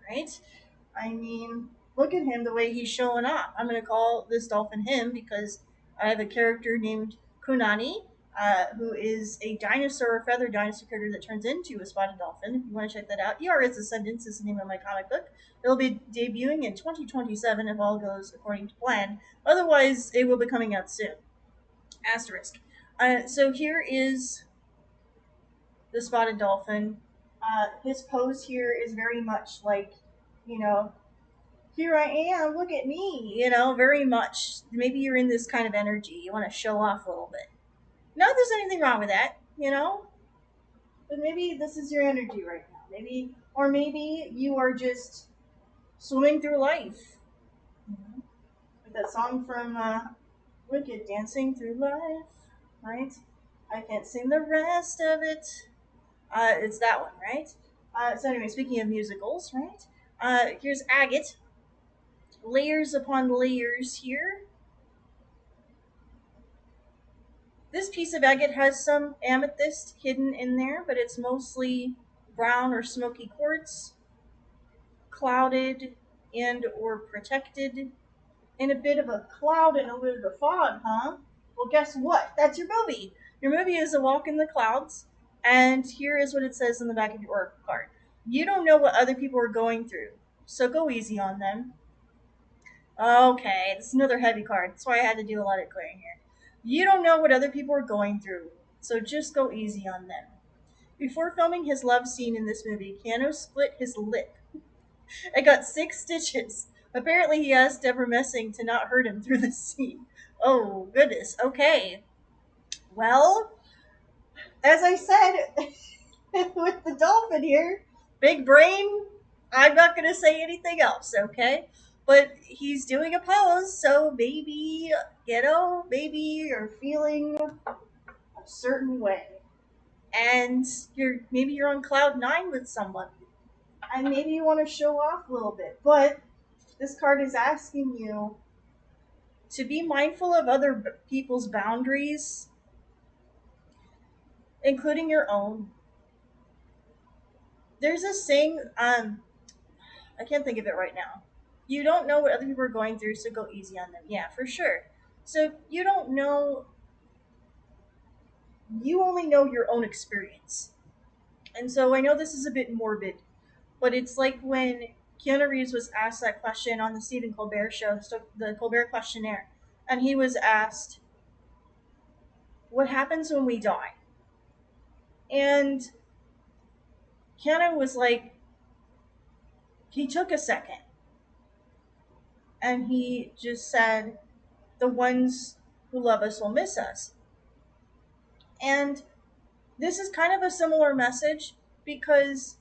right? I mean, look at him the way he's showing up. I'm going to call this dolphin him because I have a character named Kunani, who is a dinosaur, feathered dinosaur character that turns into a spotted dolphin. If you want to check that out, ER's Ascendance is the name of my comic book. It'll be debuting in 2027 if all goes according to plan. Otherwise, it will be coming out soon. Asterisk. So here is the spotted dolphin. His pose here is very much like, you know, here I am, look at me, very much. Maybe you're in this kind of energy. You want to show off a little bit. Not that there's anything wrong with that. But maybe this is your energy right now. Maybe you are just swimming through life. Like that song from Wicked, Dancing Through Life, right? I can't sing the rest of it. It's that one, right? So anyway, speaking of musicals, right? Here's Agate. Layers upon layers here. This piece of agate has some amethyst hidden in there, but it's mostly brown or smoky quartz. clouded and or protected in a bit of a cloud and a bit of a fog, huh? Well, guess what? That's your movie. Your movie is A Walk in the Clouds, and here is what it says in the back of your card. You don't know what other people are going through, so go easy on them. Okay, this is another heavy card. That's why I had to do a lot of clearing here. You don't know what other people are going through, so just go easy on them. Before filming his love scene in this movie, Keanu split his lip. I got 6 stitches. Apparently, he asked Deborah Messing to not hurt him through the scene. Oh, goodness. Okay. Well, as I said with the dolphin here, big brain, I'm not going to say anything else, okay? But he's doing a pose, so maybe, maybe you're feeling a certain way. And maybe you're on cloud nine with someone. And maybe you want to show off a little bit. But this card is asking you to be mindful of other people's boundaries, including your own. There's this saying, I can't think of it right now. You don't know what other people are going through, so go easy on them. Yeah, for sure. So you don't know, you only know your own experience. And so I know this is a bit morbid, but it's like when Keanu Reeves was asked that question on the Stephen Colbert show, so the Colbert questionnaire, and he was asked, what happens when we die? And Keanu was like, he took a second and he just said, the ones who love us will miss us. And this is kind of a similar message because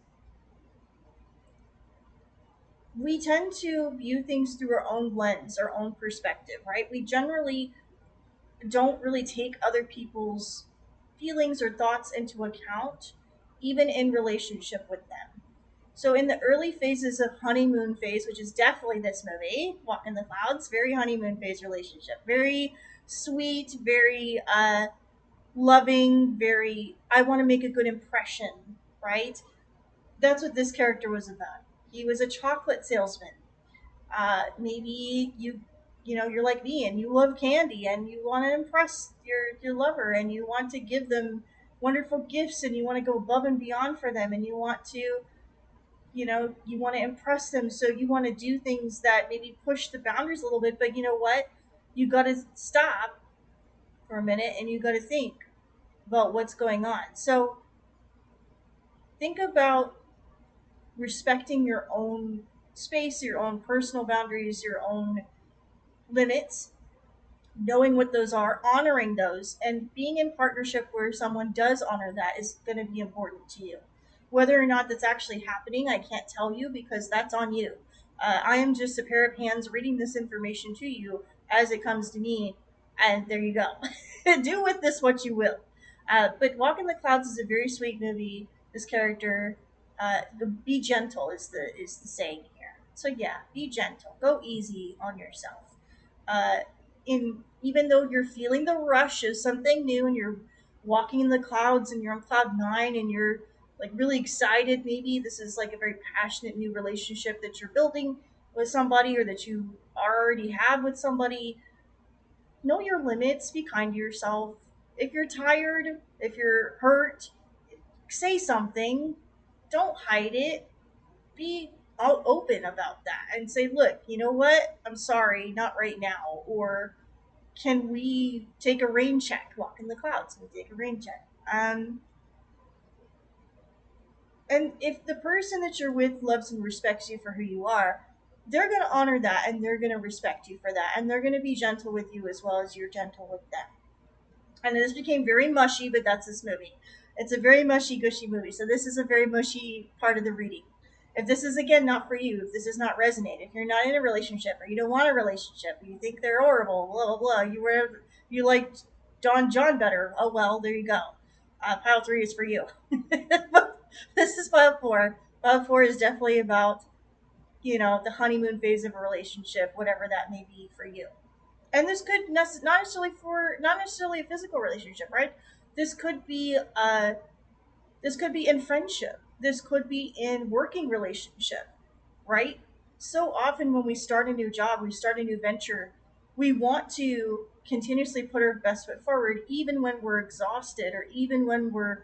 we tend to view things through our own lens, our own perspective, right? We generally don't really take other people's feelings or thoughts into account, even in relationship with them. So in the early phases of honeymoon phase, which is definitely this movie, Walk in the Clouds, very honeymoon phase relationship, very sweet, very loving, very I want to make a good impression, right? That's what this character was about. He was a chocolate salesman. Maybe you're like me and you love candy and you want to impress your lover and you want to give them wonderful gifts and you want to go above and beyond for them and you want to you want to impress them, so you want to do things that maybe push the boundaries a little bit, but you know what, you got to stop for a minute and you got to think about what's going on. So think about respecting your own space, your own personal boundaries, your own limits, knowing what those are, honoring those, and being in partnership where someone does honor that is going to be important to you. Whether or not that's actually happening, I can't tell you because that's on you. I am just a pair of hands reading this information to you as it comes to me, and there you go. Do with this what you will. But Walk in the Clouds is a very sweet movie. This character, be gentle is the saying here. So yeah, be gentle. Go easy on yourself. Uh, in even though you're feeling the rush of something new and you're walking in the clouds and you're on cloud nine and you're like really excited, maybe this is like a very passionate new relationship that you're building with somebody or that you already have with somebody. Know your limits, be kind to yourself. If you're tired, if you're hurt, say something. Don't hide it. Be all open about that and say, look, you know what, I'm sorry, not right now. Or can we take a rain check? Walk in the clouds. Can we take a rain check? And if the person that you're with loves and respects you for who you are, they're going to honor that and they're going to respect you for that. And they're going to be gentle with you as well as you're gentle with them. And this became very mushy, but that's this movie. It's a very mushy, gushy movie. So this is a very mushy part of the reading. If this is again not for you, if this does not resonate, if you're not in a relationship or you don't want a relationship, or you think they're horrible, blah blah blah, you liked Don John better. Oh well, there you go. Pile 3 is for you. This is pile 4. Pile 4 is definitely about the honeymoon phase of a relationship, whatever that may be for you. And this could not necessarily a physical relationship, right? This could be this could be in friendship. This could be in working relationship. right? So often when we start a new job, we start a new venture, we want to continuously put our best foot forward, even when we're exhausted or even when we're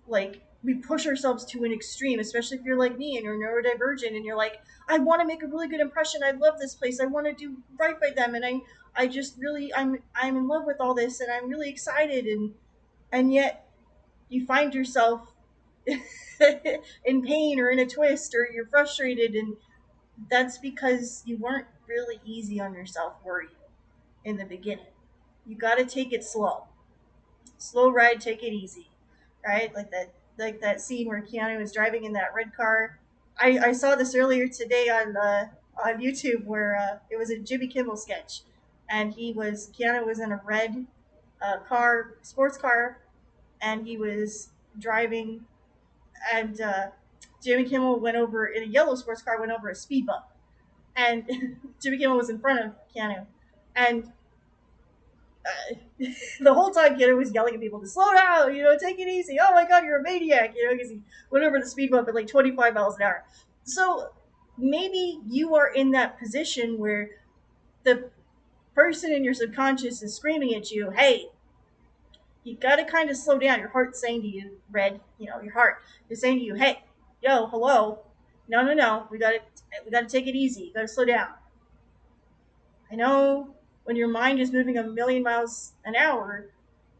like, we push ourselves to an extreme, especially if you're like me and you're neurodivergent and you're like, I want to make a really good impression. I love this place. I want to do right by them. And I just really, I'm in love with all this and I'm really excited. And yet you find yourself in pain or in a twist or you're frustrated. And that's because you weren't really easy on yourself, were you, in the beginning? You got to take it slow. Slow ride, take it easy, right? Like that scene where Keanu is driving in that red car. I saw this earlier today on YouTube where it was a Jimmy Kimmel sketch, and Keanu was in a red car, sports car, and he was driving, and Jimmy Kimmel went over in a yellow sports car, went over a speed bump, and Jimmy Kimmel was in front of Keanu, and uh, the whole time Keanu was yelling at people to slow down, take it easy. Oh my god, you're a maniac, because he went over the speed bump at like 25 miles an hour. So maybe you are in that position where the person in your subconscious is screaming at you, hey, you gotta kind of slow down. Your heart's saying to you, Red, your heart is saying to you, hey, yo, hello, no, no, no, we gotta take it easy. You gotta slow down. I know when your mind is moving a million miles an hour,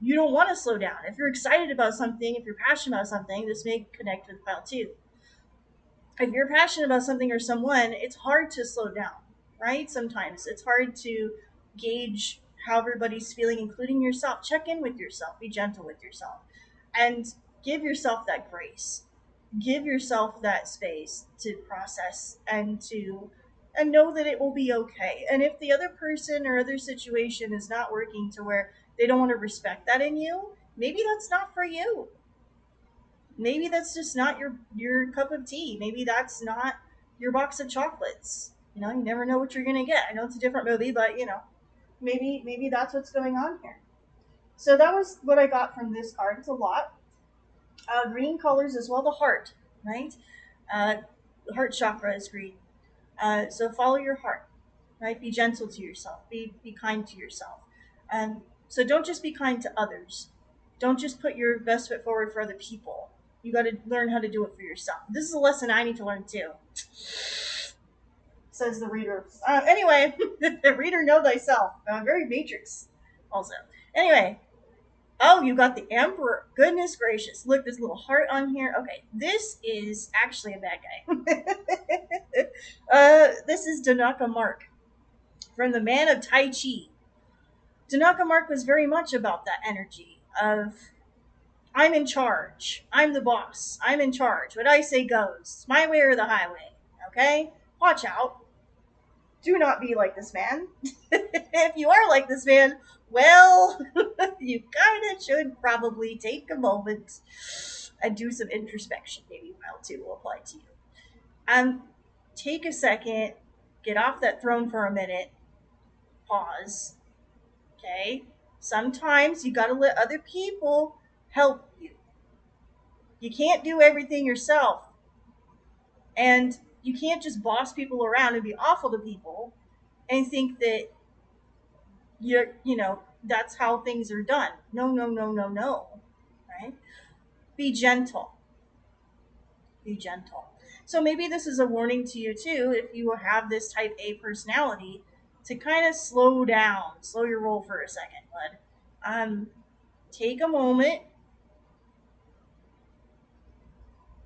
you don't want to slow down. If you're excited about something, if you're passionate about something, this may connect with file two. If you're passionate about something or someone, it's hard to slow down, right? Sometimes it's hard to gauge how everybody's feeling, including yourself. Check in with yourself, be gentle with yourself, and give yourself that grace. Give yourself that space to process and know that it will be okay. And if the other person or other situation is not working to where they don't want to respect that in you, maybe that's not for you. Maybe that's just not your cup of tea. Maybe that's not your box of chocolates. You never know what you're gonna get. I know it's a different movie, but maybe that's what's going on here. So that was what I got from this card. It's a lot. Green colors as well. The heart, right? The heart chakra is green. So follow your heart, right? Be gentle to yourself. Be kind to yourself. So don't just be kind to others. Don't just put your best foot forward for other people. You got to learn how to do it for yourself. This is a lesson I need to learn too, says the reader. Anyway, the reader know thyself. Very Matrix, also. Anyway, oh, you got the Emperor. Goodness gracious. Look, there's a little heart on here. Okay, this is actually a bad guy. This is Danaka Mark from the Man of Tai Chi. Danaka Mark was very much about that energy of, I'm in charge. I'm the boss. I'm in charge. What I say goes. It's my way or the highway. Okay? Watch out. Do not be like this man. If you are like this man, well, you kind of should probably take a moment and do some introspection. Maybe file two will apply to you. Um, Take a second, get off that throne for a minute, pause. Okay? Sometimes you gotta let other people help you. You can't do everything yourself. And you can't just boss people around and be awful to people and think that that's how things are done. No, no, no, no, no. Right? Be gentle. Be gentle. So maybe this is a warning to you too, if you have this type A personality, to kind of slow down, slow your roll for a second, bud. Take a moment,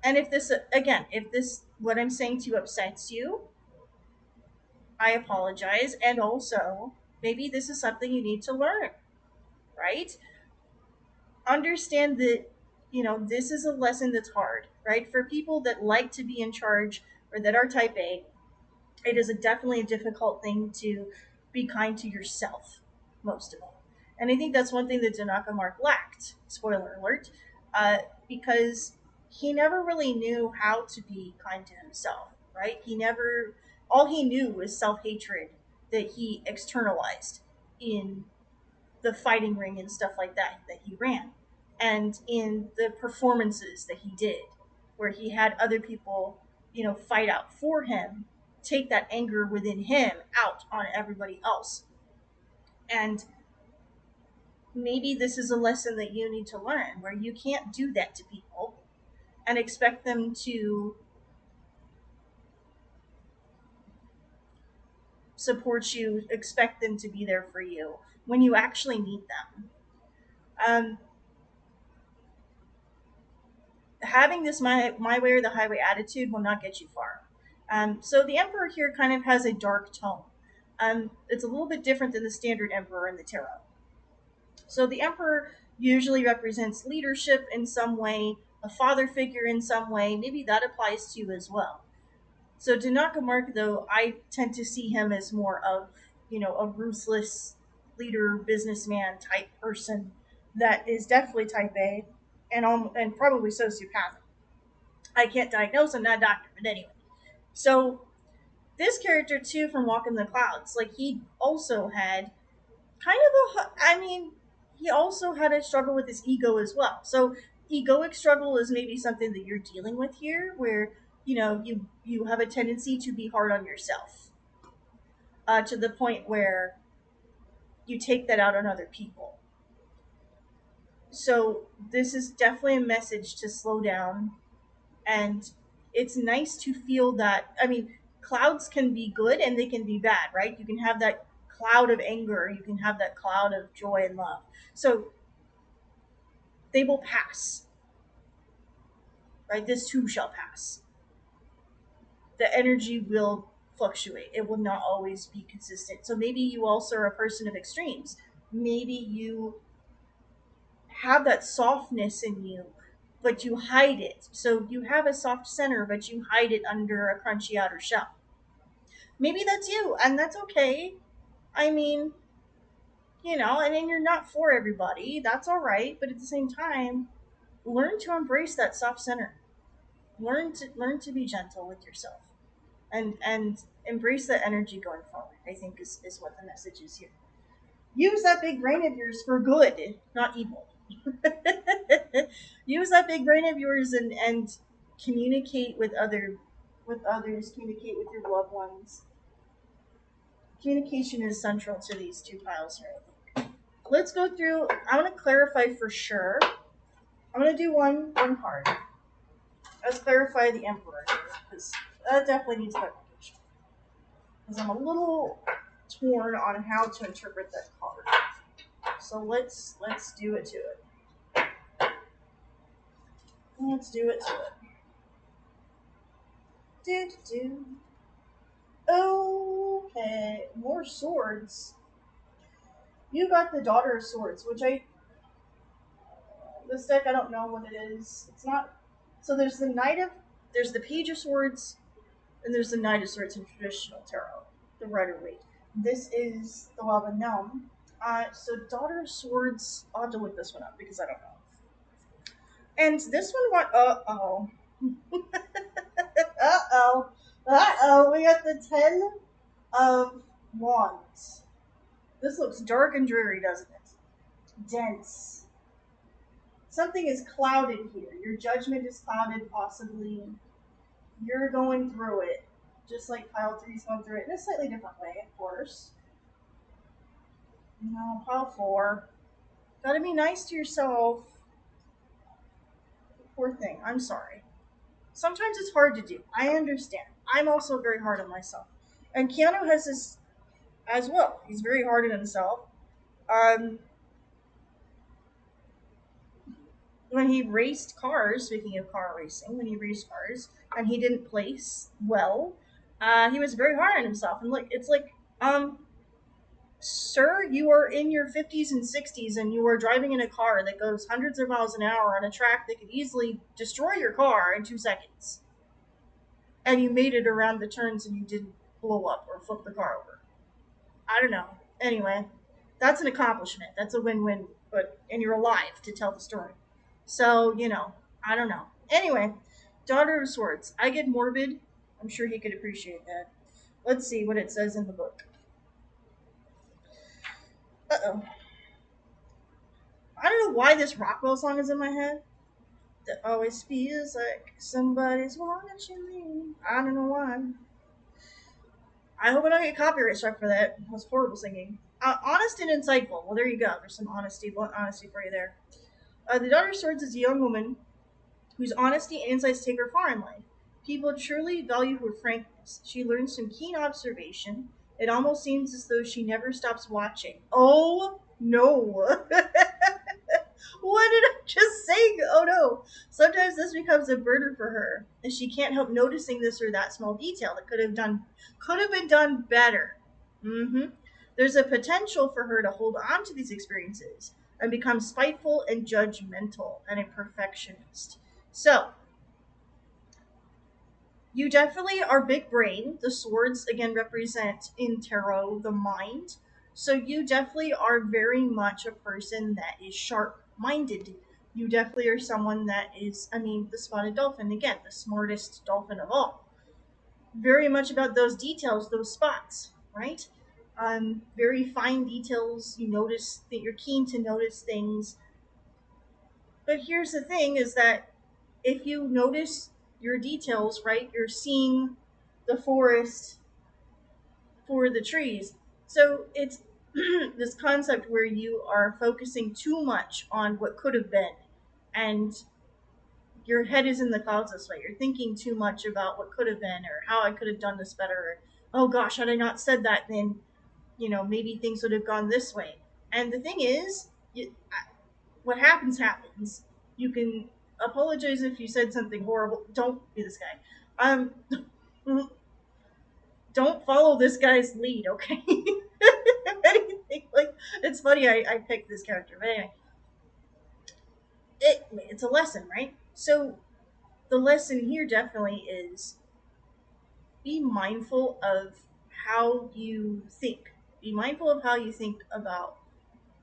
and if this what I'm saying to you upsets you, I apologize, and also maybe this is something you need to learn, right? Understand that this is a lesson that's hard, right? For people that like to be in charge or that are type A, it is definitely a difficult thing to be kind to yourself, most of all. And I think that's one thing that Tanaka Mark lacked, spoiler alert, because he never really knew how to be kind to himself, right? All he knew was self hatred that he externalized in the fighting ring and stuff like that he ran, and in the performances that he did, where he had other people fight out for him, take that anger within him out on everybody else. And maybe this is a lesson that you need to learn, where you can't do that to people and expect them to support you, expect them to be there for you when you actually need them. Um, Having this my way or the highway attitude will not get you far. So the Emperor here kind of has a dark tone. It's a little bit different than the standard Emperor in the tarot. So the Emperor usually represents leadership in some way, a father figure in some way. Maybe that applies to you as well. So Mark, though, I tend to see him as more of, a ruthless leader, businessman type person that is definitely type A and probably sociopathic. I can't diagnose, I'm not a doctor, but anyway. So this character too from Walk in the Clouds, like he also had kind of he also had a struggle with his ego as well. So egoic struggle is maybe something that you're dealing with here, where you have a tendency to be hard on yourself, to the point where you take that out on other people. So this is definitely a message to slow down, and it's nice to feel that. I mean, clouds can be good and they can be bad, right? You can have that cloud of anger, you can have that cloud of joy and love. So they will pass, right? This too shall pass. The energy will fluctuate. It will not always be consistent. So maybe you also are a person of extremes. Maybe you have that softness in you, but you hide it. So you have a soft center, but you hide it under a crunchy outer shell. Maybe that's you, and that's okay. I mean, and then you're not for everybody. That's all right. But at the same time, learn to embrace that soft center. Learn to be gentle with yourself, and embrace that energy going forward. I think is what the message is here. Use that big brain of yours for good, not evil. Use that big brain of yours and communicate with others. Communicate with your loved ones. Communication is central to these two piles here. Let's go through. I want to clarify for sure. I'm going to do one card. Let's clarify the Emperor here, because that definitely needs clarification. Because I'm a little torn on how to interpret that card. So let's do it to it. Let's do it to it. Do. Okay, more swords. You got the Daughter of Swords, which this deck, I don't know what it is. It's not. So there's the Page of Swords, and there's the Knight of Swords in traditional tarot, the Rider-Waite. This is the Lava Gnome. So Daughter of Swords, I'll have to look this one up because I don't know. And this one, uh-oh. Uh-oh, we got the 10 of Wands. This looks dark and dreary, doesn't it? Dense. Something is clouded here. Your judgment is clouded, possibly. You're going through it. Just like pile 3's going through it in a slightly different way, of course. No, pile 4. Gotta be nice to yourself. Poor thing. I'm sorry. Sometimes it's hard to do. I understand. I'm also very hard on myself. And Keanu has this as well. He's very hard on himself. When he raced cars, speaking of car racing, when he raced cars and he didn't place well, he was very hard on himself. And it's like, sir, you are in your 50s and 60s and you are driving in a car that goes hundreds of miles an hour on a track that could easily destroy your car in 2 seconds. And you made it around the turns and you didn't blow up or flip the car over. I don't know. Anyway, that's an accomplishment. That's a win-win, and you're alive to tell the story. So, I don't know. Anyway, Daughter of Swords. I get morbid. I'm sure he could appreciate that. Let's see what it says in the book. Uh-oh. I don't know why this Rockwell song is in my head. That always feels like somebody's watching me. I don't know why. I hope I don't get copyright struck for that. That was horrible singing. Honest and insightful. Well, there you go. There's some honesty, blunt honesty for you there. The Daughter of Swords is a young woman whose honesty and insights take her far in life. People truly value her frankness. She learns from keen observation. It almost seems as though she never stops watching. Oh no! What did I just say? Oh no! Sometimes this becomes a burden for her, and she can't help noticing this or that small detail that could have been done better. Mm-hmm. There's a potential for her to hold on to these experiences and become spiteful and judgmental and a perfectionist. So, you definitely are big brain. The swords again represent in tarot the mind. So you definitely are very much a person that is sharp minded. You definitely are someone that is, I mean, the spotted dolphin, again, the smartest dolphin of all. Very much about those details, those spots, right? Very fine details. You notice that you're keen to notice things. But here's the thing is that if you notice your details, right, you're seeing the forest for the trees. So it's this concept where you are focusing too much on what could have been, and your head is in the clouds this way. You're thinking too much about what could have been or how I could have done this better. Or, oh gosh, had I not said that, then maybe things would have gone this way. And the thing is, what happens happens. You can apologize if you said something horrible. Don't be this guy. Um, don't follow this guy's lead, okay? Anything like it's funny. I picked this character, but anyway, it's a lesson, right? So the lesson here definitely is be mindful of how you think. Be mindful of how you think about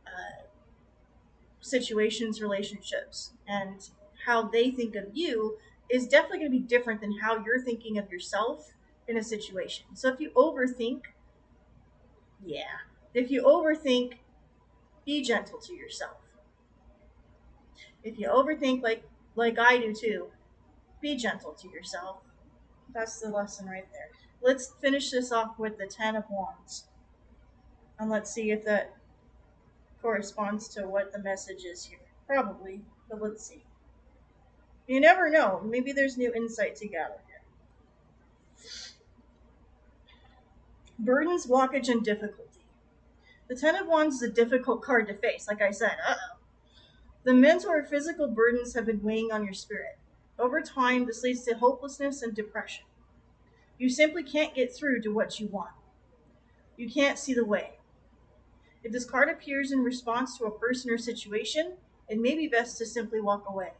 uh, situations, relationships, and how they think of you is definitely going to be different than how you're thinking of yourself in a situation. So if you overthink, yeah. If you overthink, be gentle to yourself. If you overthink like I do too, be gentle to yourself. That's the lesson right there. Let's finish this off with the 10 of Wands. And let's see if that corresponds to what the message is here. Probably, but let's see. You never know. Maybe there's new insight to gather here. Burdens, blockage, and difficulty. The Ten of Wands is a difficult card to face, like I said. Uh-oh. The mental or physical burdens have been weighing on your spirit. Over time, this leads to hopelessness and depression. You simply can't get through to what you want. You can't see the way. If this card appears in response to a person or situation, it may be best to simply walk away.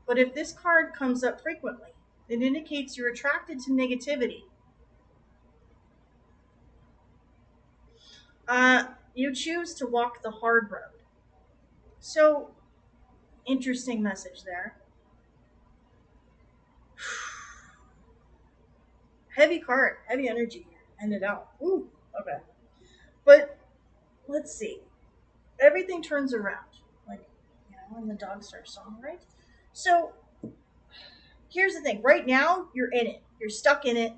But if this card comes up frequently, it indicates you're attracted to negativity. You choose to walk the hard road. So, interesting message there. Heavy card, heavy energy here. Ended out. Ooh, okay. But let's see. Everything turns around. Like, when the dog starts song, right? So, here's the thing. Right now, you're in it. You're stuck in it.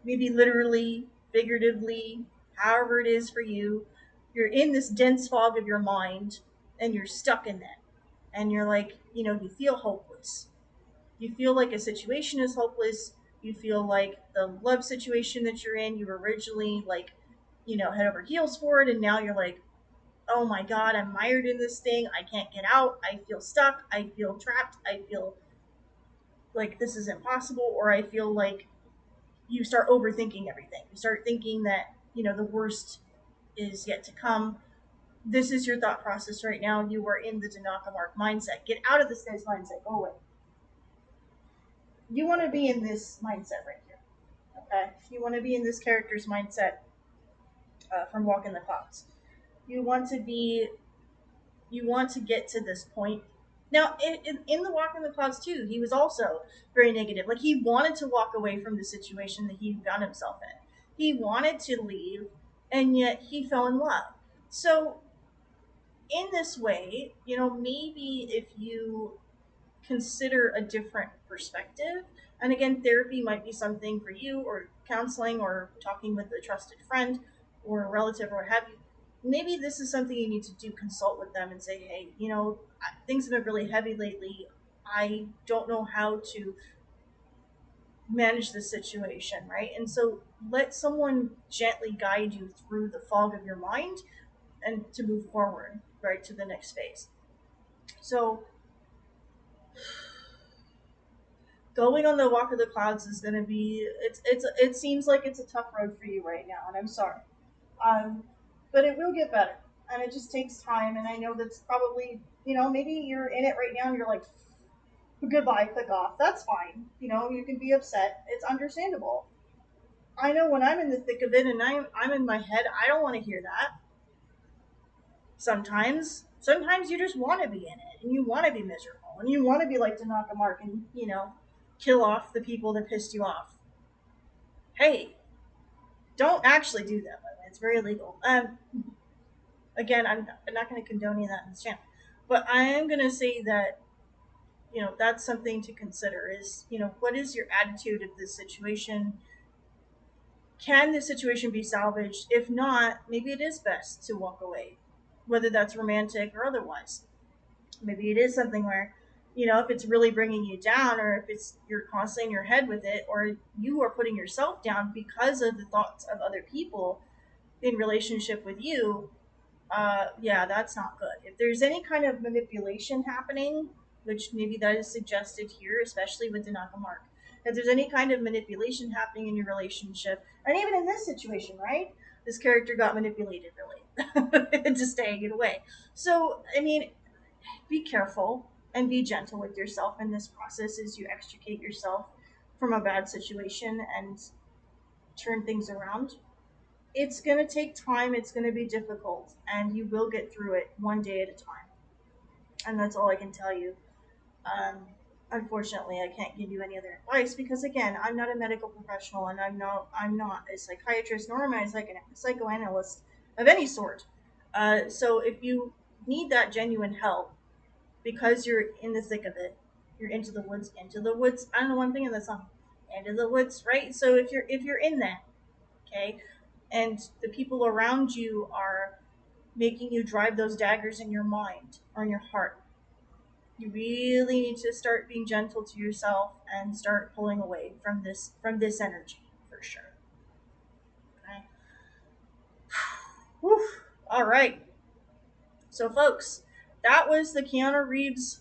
Maybe literally, figuratively, however it is for you. You're in this dense fog of your mind, and you're stuck in that. And you're like, you feel hopeless. You feel like a situation is hopeless. You feel like the love situation that you're in, you were originally like, head over heels for it, and now you're like, oh my god, I'm mired in this thing. I can't get out. I feel stuck. I feel trapped. I feel like this is impossible, or I feel like you start overthinking everything. You start thinking that, the worst is yet to come. This is your thought process right now. You are in the Danakamark mindset. Get out of this guy's mindset. Go away. You want to be in this mindset right here. Okay? You want to be in this character's mindset from Walking the Clouds. You want to be, you want to get to this point. Now, in the Walk in the Clouds too, he was also very negative. Like, he wanted to walk away from the situation that he found himself in. He wanted to leave, and yet he fell in love. So, in this way, maybe if you consider a different perspective. And again, therapy might be something for you, or counseling, or talking with a trusted friend or a relative, or what have you. Maybe this is something you need to do, consult with them and say, hey, things have been really heavy lately. I don't know how to manage the situation, right? And so let someone gently guide you through the fog of your mind and to move forward, right, to the next phase. So going on the walk of the clouds is going to be it seems like it's a tough road for you right now, and I'm sorry. Um, but it will get better, and it just takes time. And I know that's probably maybe you're in it right now and you're like, goodbye, click off. That's fine. You can be upset. It's understandable. I know when I'm in the thick of it and I'm in my head, I don't want to hear that. Sometimes you just want to be in it and you want to be miserable and you want to be like to knock a mark and kill off the people that pissed you off. Hey, don't actually do that. By the way, it's very illegal. Again, I'm not going to condone any of that in this channel, but I am going to say that that's something to consider. Is what is your attitude of this situation? Can the situation be salvaged? If not, maybe it is best to walk away, whether that's romantic or otherwise. Maybe it is something where, if it's really bringing you down, or if it's you're constantly in your head with it, or you are putting yourself down because of the thoughts of other people in relationship with you, yeah, that's not good. If there's any kind of manipulation happening, which maybe that is suggested here, especially with the Nakamark, if there's any kind of manipulation happening in your relationship, and even in this situation, right? This character got manipulated really into staying away. So, I mean, be careful and be gentle with yourself in this process as you extricate yourself from a bad situation and turn things around. It's going to take time, it's going to be difficult, and you will get through it one day at a time. And that's all I can tell you. Um, Unfortunately, I can't give you any other advice because, again, I'm not a medical professional, and I'm not a psychiatrist, nor am I a psychoanalyst of any sort. So if you need that genuine help, because you're in the thick of it, you're into the woods, into the woods. I don't know one thing in the song, into the woods, right? So if you're in that, okay, and the people around you are making you drive those daggers in your mind or in your heart, you really need to start being gentle to yourself and start pulling away from this energy for sure. Okay. Whew. All right. So, folks, that was the Keanu Reeves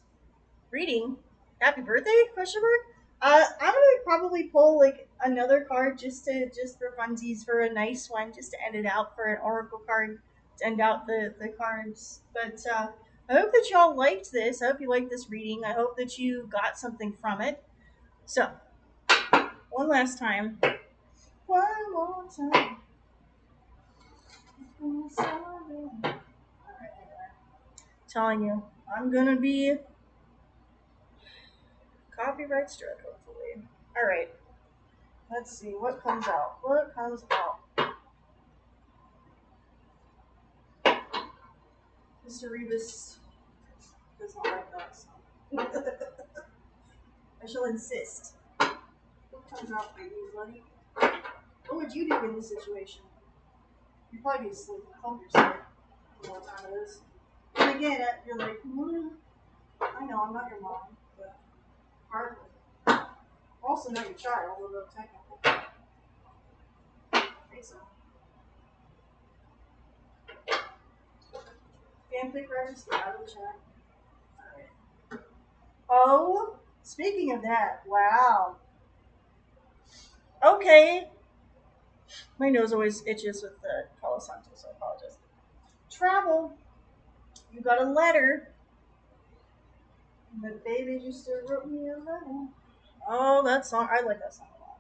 reading. Happy birthday? Question mark. I'm gonna probably pull like another card just for funsies, for a nice one, just to end it out, for an oracle card to end out the cards. But I hope that y'all liked this. I hope you liked this reading. I hope that you got something from it. So, one last time. One more time. I'm sorry. All right. Telling you, I'm gonna be copyright struck, hopefully. All right. Let's see what comes out. What comes out? Mr. Reeves does not like that song. I shall insist. What comes out for you, buddy? What would you do in this situation? You'd probably be asleep. I hope you're asleep. You know what time it is. And again, you're like, I know I'm not your mom, but hardly. Also not your child, although technically. I think so. Fanfic writers, get out of the chat. Alright. Oh, speaking of that, wow. Okay. My nose always itches with the Palo Santo, so I apologize. Travel. You got a letter. The baby just wrote me a letter. Oh, that song. I like that song a lot.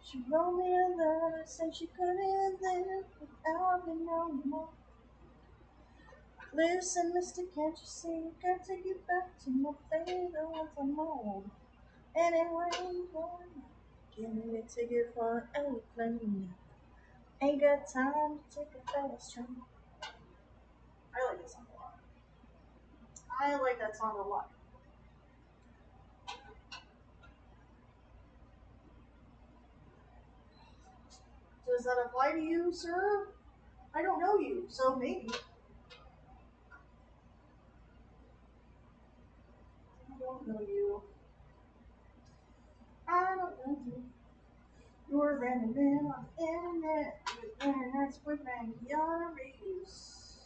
She wrote me a letter, said she couldn't live without me no more. Listen, mister, can't you see? Gotta take you back to my baby once I'm old. And it rained one. Give me a ticket for an airplane. Ain't got time to take a fast train. I like this song a lot. I like that song a lot. Does that apply to you, sir? I don't know you, so maybe. I don't know you. I don't know you. You're a random man on the internet. Your internet's boyfriend, Keanu Reeves.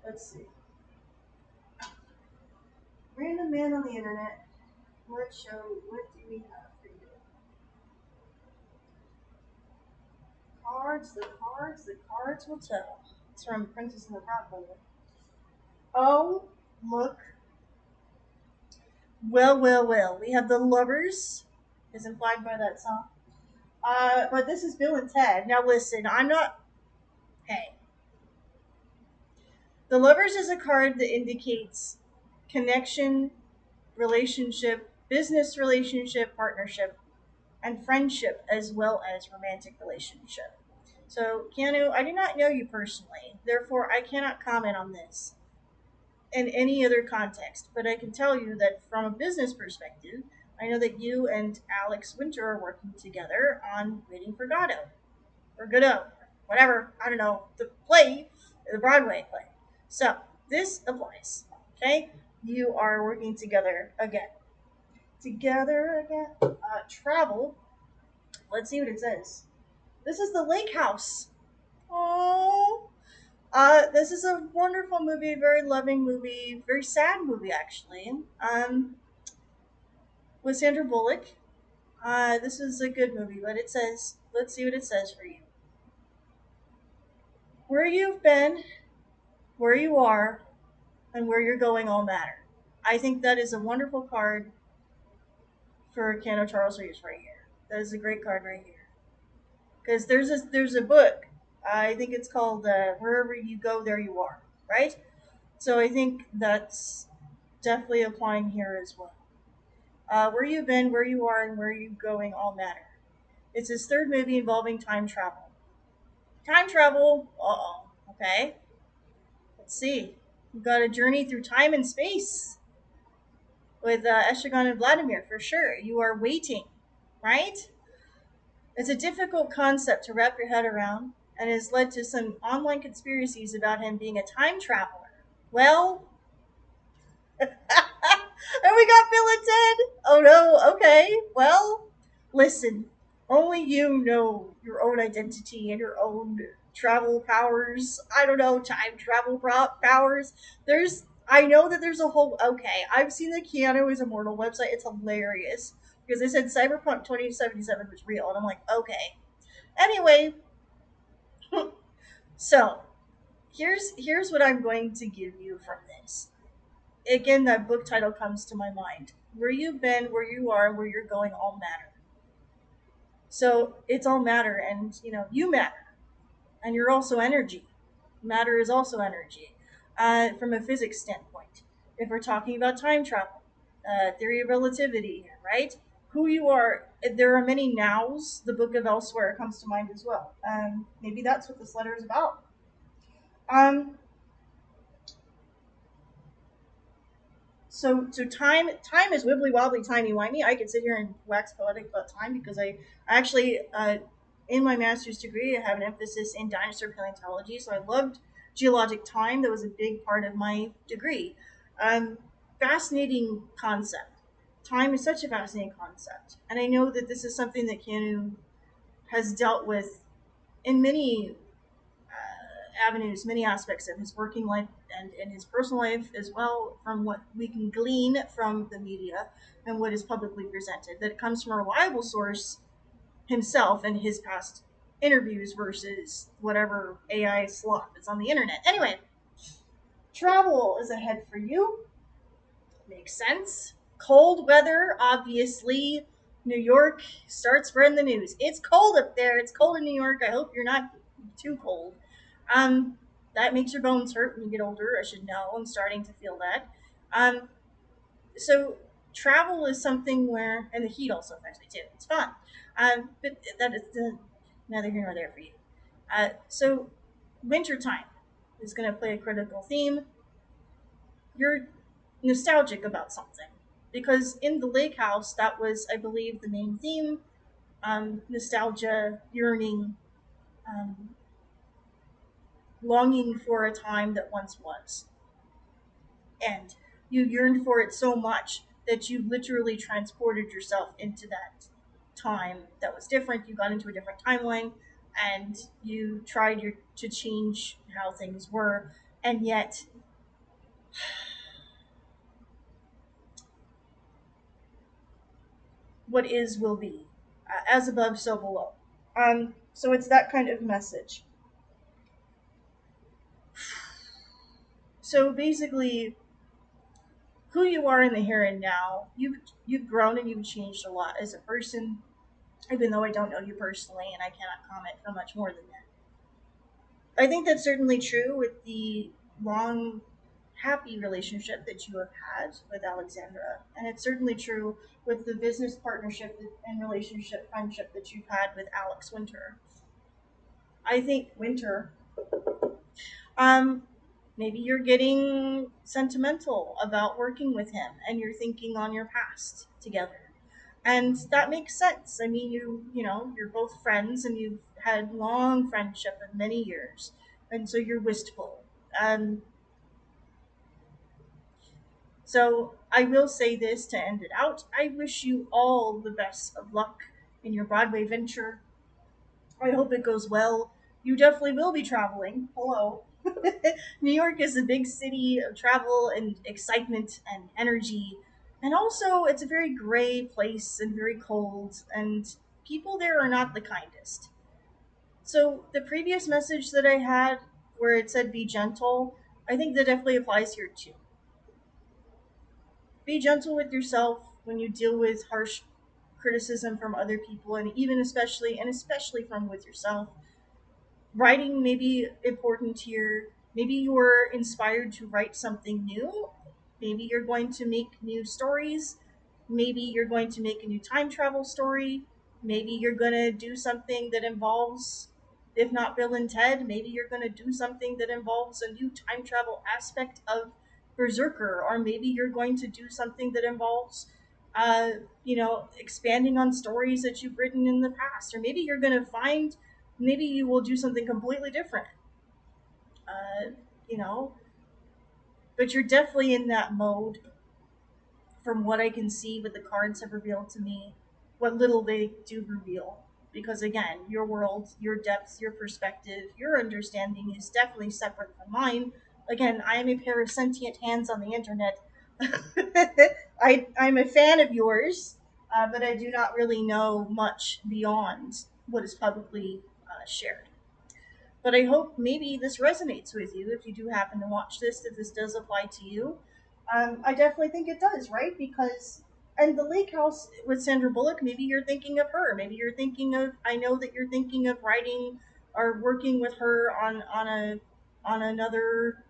Let's see. Random man on the internet. What do we have for you? The cards will tell. It's from Princess and the Frog, by the way. Oh, look. Well. We have the lovers, as implied by that song. But this is Bill and Ted. Now listen, I'm not. Hey. The lovers is a card that indicates connection, relationship, business relationship, partnership, and friendship, as well as romantic relationship. So, Keanu, I do not know you personally, therefore I cannot comment on this in any other context, but I can tell you that from a business perspective, I know that you and Alex Winter are working together on Waiting for Godot, or Godot, whatever, I don't know, the play, the Broadway play. So, this applies, okay? You are working together again. Together again. Travel. Let's see what it says. This is the lake house. Oh. This is a wonderful movie, very loving movie, very sad movie actually. With Sandra Bullock. This is a good movie, but it says, let's see what it says for you. Where you've been, where you are, and where you're going all matter. I think that is a wonderful card for Keanu Charles Reeves right here. That is a great card right here. Because there's a book. I think it's called Wherever You Go, There You Are, right? So I think that's definitely applying here as well. Where you've been, where you are, and where you're going all matter. It's his third movie involving time travel. Time travel, okay. Let's see. We've got a journey through time and space with Estragon and Vladimir, for sure. You are waiting, right? It's a difficult concept to wrap your head around and has led to some online conspiracies about him being a time traveler. Well, and we got Bill and Ted. Oh no, okay. Well, listen, only you know your own identity and your own travel powers. I don't know, time travel powers. I know that there's a whole, okay, I've seen the Keanu is Immortal website. It's hilarious because they said Cyberpunk 2077 was real. And I'm like, okay. Anyway, so here's what I'm going to give you from this. Again, that book title comes to my mind. Where you've been, where you are, where you're going all matter. So it's all matter, and you matter, and you're also energy. Matter is also energy, from a physics standpoint. If we're talking about time travel, theory of relativity, right? Who you are. There are many nows. The Book of Elsewhere comes to mind as well. Maybe that's what this letter is about. So time is wibbly wobbly timey wimey. I could sit here and wax poetic about time because I actually in my master's degree I have an emphasis in dinosaur paleontology, so I loved geologic time. That was a big part of my degree. Um, Fascinating concept. Time is such a fascinating concept, and I know that this is something that Keanu has dealt with in many avenues, many aspects of his working life and in his personal life as well, from what we can glean from the media and what is publicly presented. That it comes from a reliable source himself and his past interviews versus whatever AI slop that's on the internet. Anyway, travel is ahead for you. Makes sense. Cold weather, obviously. New York, start spreading the news. It's cold up there. It's cold in New York. I hope you're not too cold. Um, that makes your bones hurt when you get older. I should know. I'm starting to feel that. Um, so travel is something where, and the heat also affects me too. It's fun. But that is neither here nor there for you. So wintertime is going to play a critical theme. you're nostalgic about something. Because in the lake house, that was, I believe, the main theme, nostalgia, yearning, um, longing for a time that once was. And you yearned for it so much that you literally transported yourself into that time that was different. You got into a different timeline and you tried to change how things were. And yet, what is will be. As above, so below. So it's that kind of message. So basically, who you are in the here and now, you've grown and you've changed a lot as a person. Even though I don't know you personally and I cannot comment for much more than that. I think that's certainly true with the long, happy relationship that you have had with Alexandra, and it's certainly true with the business partnership and relationship friendship that you've had with Alex Winter. I think Winter. Um, Maybe you're getting sentimental about working with him, and you're thinking on your past together, and that makes sense. I mean, you're both friends, and you've had long friendship of many years, and so you're wistful. Um, so I will say this to end it out. I wish you all the best of luck in your Broadway venture. I hope it goes well. You definitely will be traveling. Hello. New York is a big city of travel and excitement and energy. And also, it's a very gray place and very cold, and people there are not the kindest. So, the previous message that I had, where it said be gentle, I think that definitely applies here too. Be gentle with yourself when you deal with harsh criticism from other people, and even especially from with yourself. Writing may be important here. Maybe you're inspired to write something new. Maybe you're going to make new stories. Maybe you're going to make a new time travel story. Maybe you're going to do something that involves, if not Bill and Ted, maybe you're going to do something that involves a new time travel aspect of Berserker. Or maybe you're going to do something that involves, expanding on stories that you've written in the past. Or maybe you're going to find, maybe you will do something completely different. Uh, you know, but you're definitely in that mode from what I can see, what the cards have revealed to me, what little they do reveal. Because again, your world, your depth, your perspective, your understanding is definitely separate from mine. Again, I am a pair of sentient hands on the internet. I'm a fan of yours, but I do not really know much beyond what is publicly shared. But I hope maybe this resonates with you if you do happen to watch this, if this does apply to you. I definitely think it does, right? Because, and the lake house with Sandra Bullock, maybe you're thinking of her. Maybe you're thinking of, I know that you're thinking of writing or working with her on another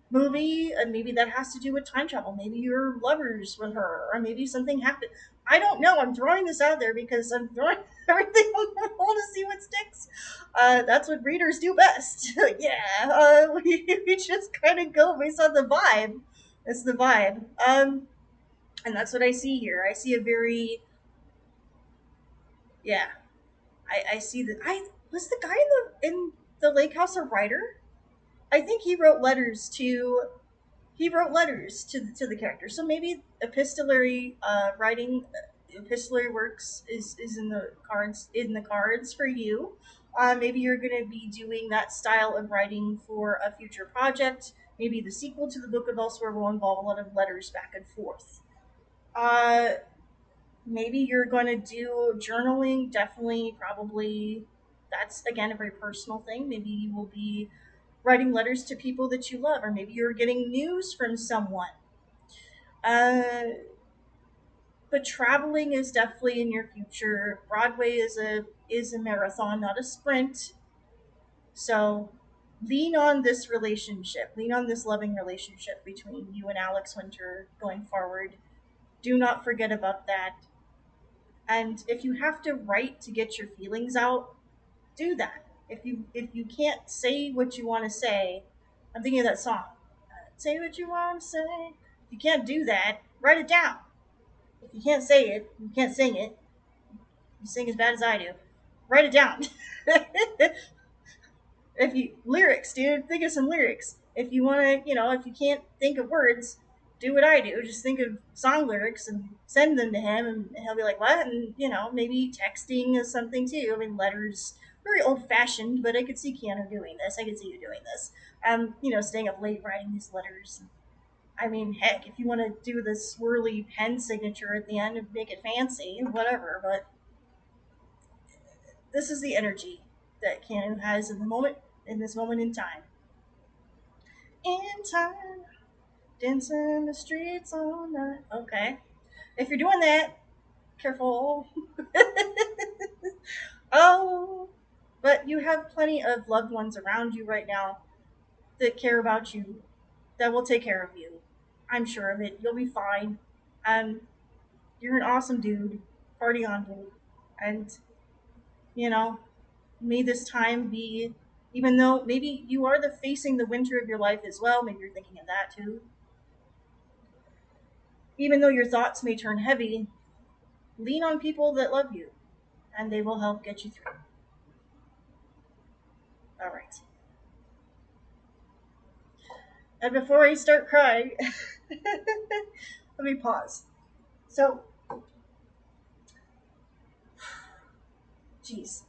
movie, and maybe that has to do with time travel. Maybe you're lovers with her, or maybe something happened. I don't know. I'm throwing this out there because I'm throwing everything on the wall to see what sticks. That's what readers do best. Yeah, we just kind of go based on the vibe. It's the vibe. And that's what I see here. I see a very, yeah. I see that. I was the guy in the lake house a writer. I think he wrote letters to the character. So maybe epistolary writing, epistolary works is in the cards for you. Maybe you're going to be doing that style of writing for a future project. Maybe the sequel to the Book of Elsewhere will involve a lot of letters back and forth. Uh, Maybe you're going to do journaling. Definitely, probably. That's again a very personal thing. Maybe you will be writing letters to people that you love, or maybe you're getting news from someone. Uh, but traveling is definitely in your future. Broadway is a marathon, not a sprint. So lean on this relationship, lean on this loving relationship between you and Alex Winter going forward. Do not forget about that. And if you have to write to get your feelings out, do that. If you can't say what you want to say, I'm thinking of that song. Say what you want to say. If you can't do that, write it down. If you can't say it, you can't sing it. You sing as bad as I do. Write it down. If you lyrics, dude, think of some lyrics. If you want to, if you can't think of words, do what I do. Just think of song lyrics and send them to him, and he'll be like, "What?" And maybe texting is something too. I mean, letters, very old fashioned, but I could see Keanu doing this. I could see you doing this. Staying up late writing these letters. I mean, heck, if you want to do the swirly pen signature at the end and make it fancy, whatever. But this is the energy that Keanu has in the moment, in this moment in time. In time, dancing the streets all night. Okay. If you're doing that, careful. Oh, but you have plenty of loved ones around you right now that care about you, that will take care of you. I'm sure of it. You'll be fine. Um, you're an awesome dude. Party on, dude. And, you know, may this time be, even though maybe you are facing the winter of your life as well, maybe you're thinking of that too. Even though your thoughts may turn heavy, lean on people that love you, and they will help get you through. All right. And before I start crying, let me pause. So, jeez.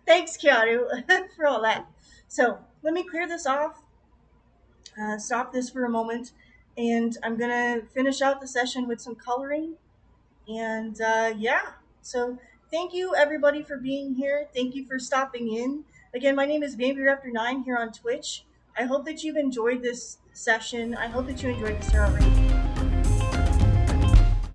Thanks, Keanu, for all that. So, let me clear this off, stop this for a moment, and I'm going to finish out the session with some coloring. And yeah, so thank you everybody for being here. Thank you for stopping in. Again, my name is Baby Raptor 9 here on Twitch. I hope that you've enjoyed this session. I hope that you enjoyed the tarot reading.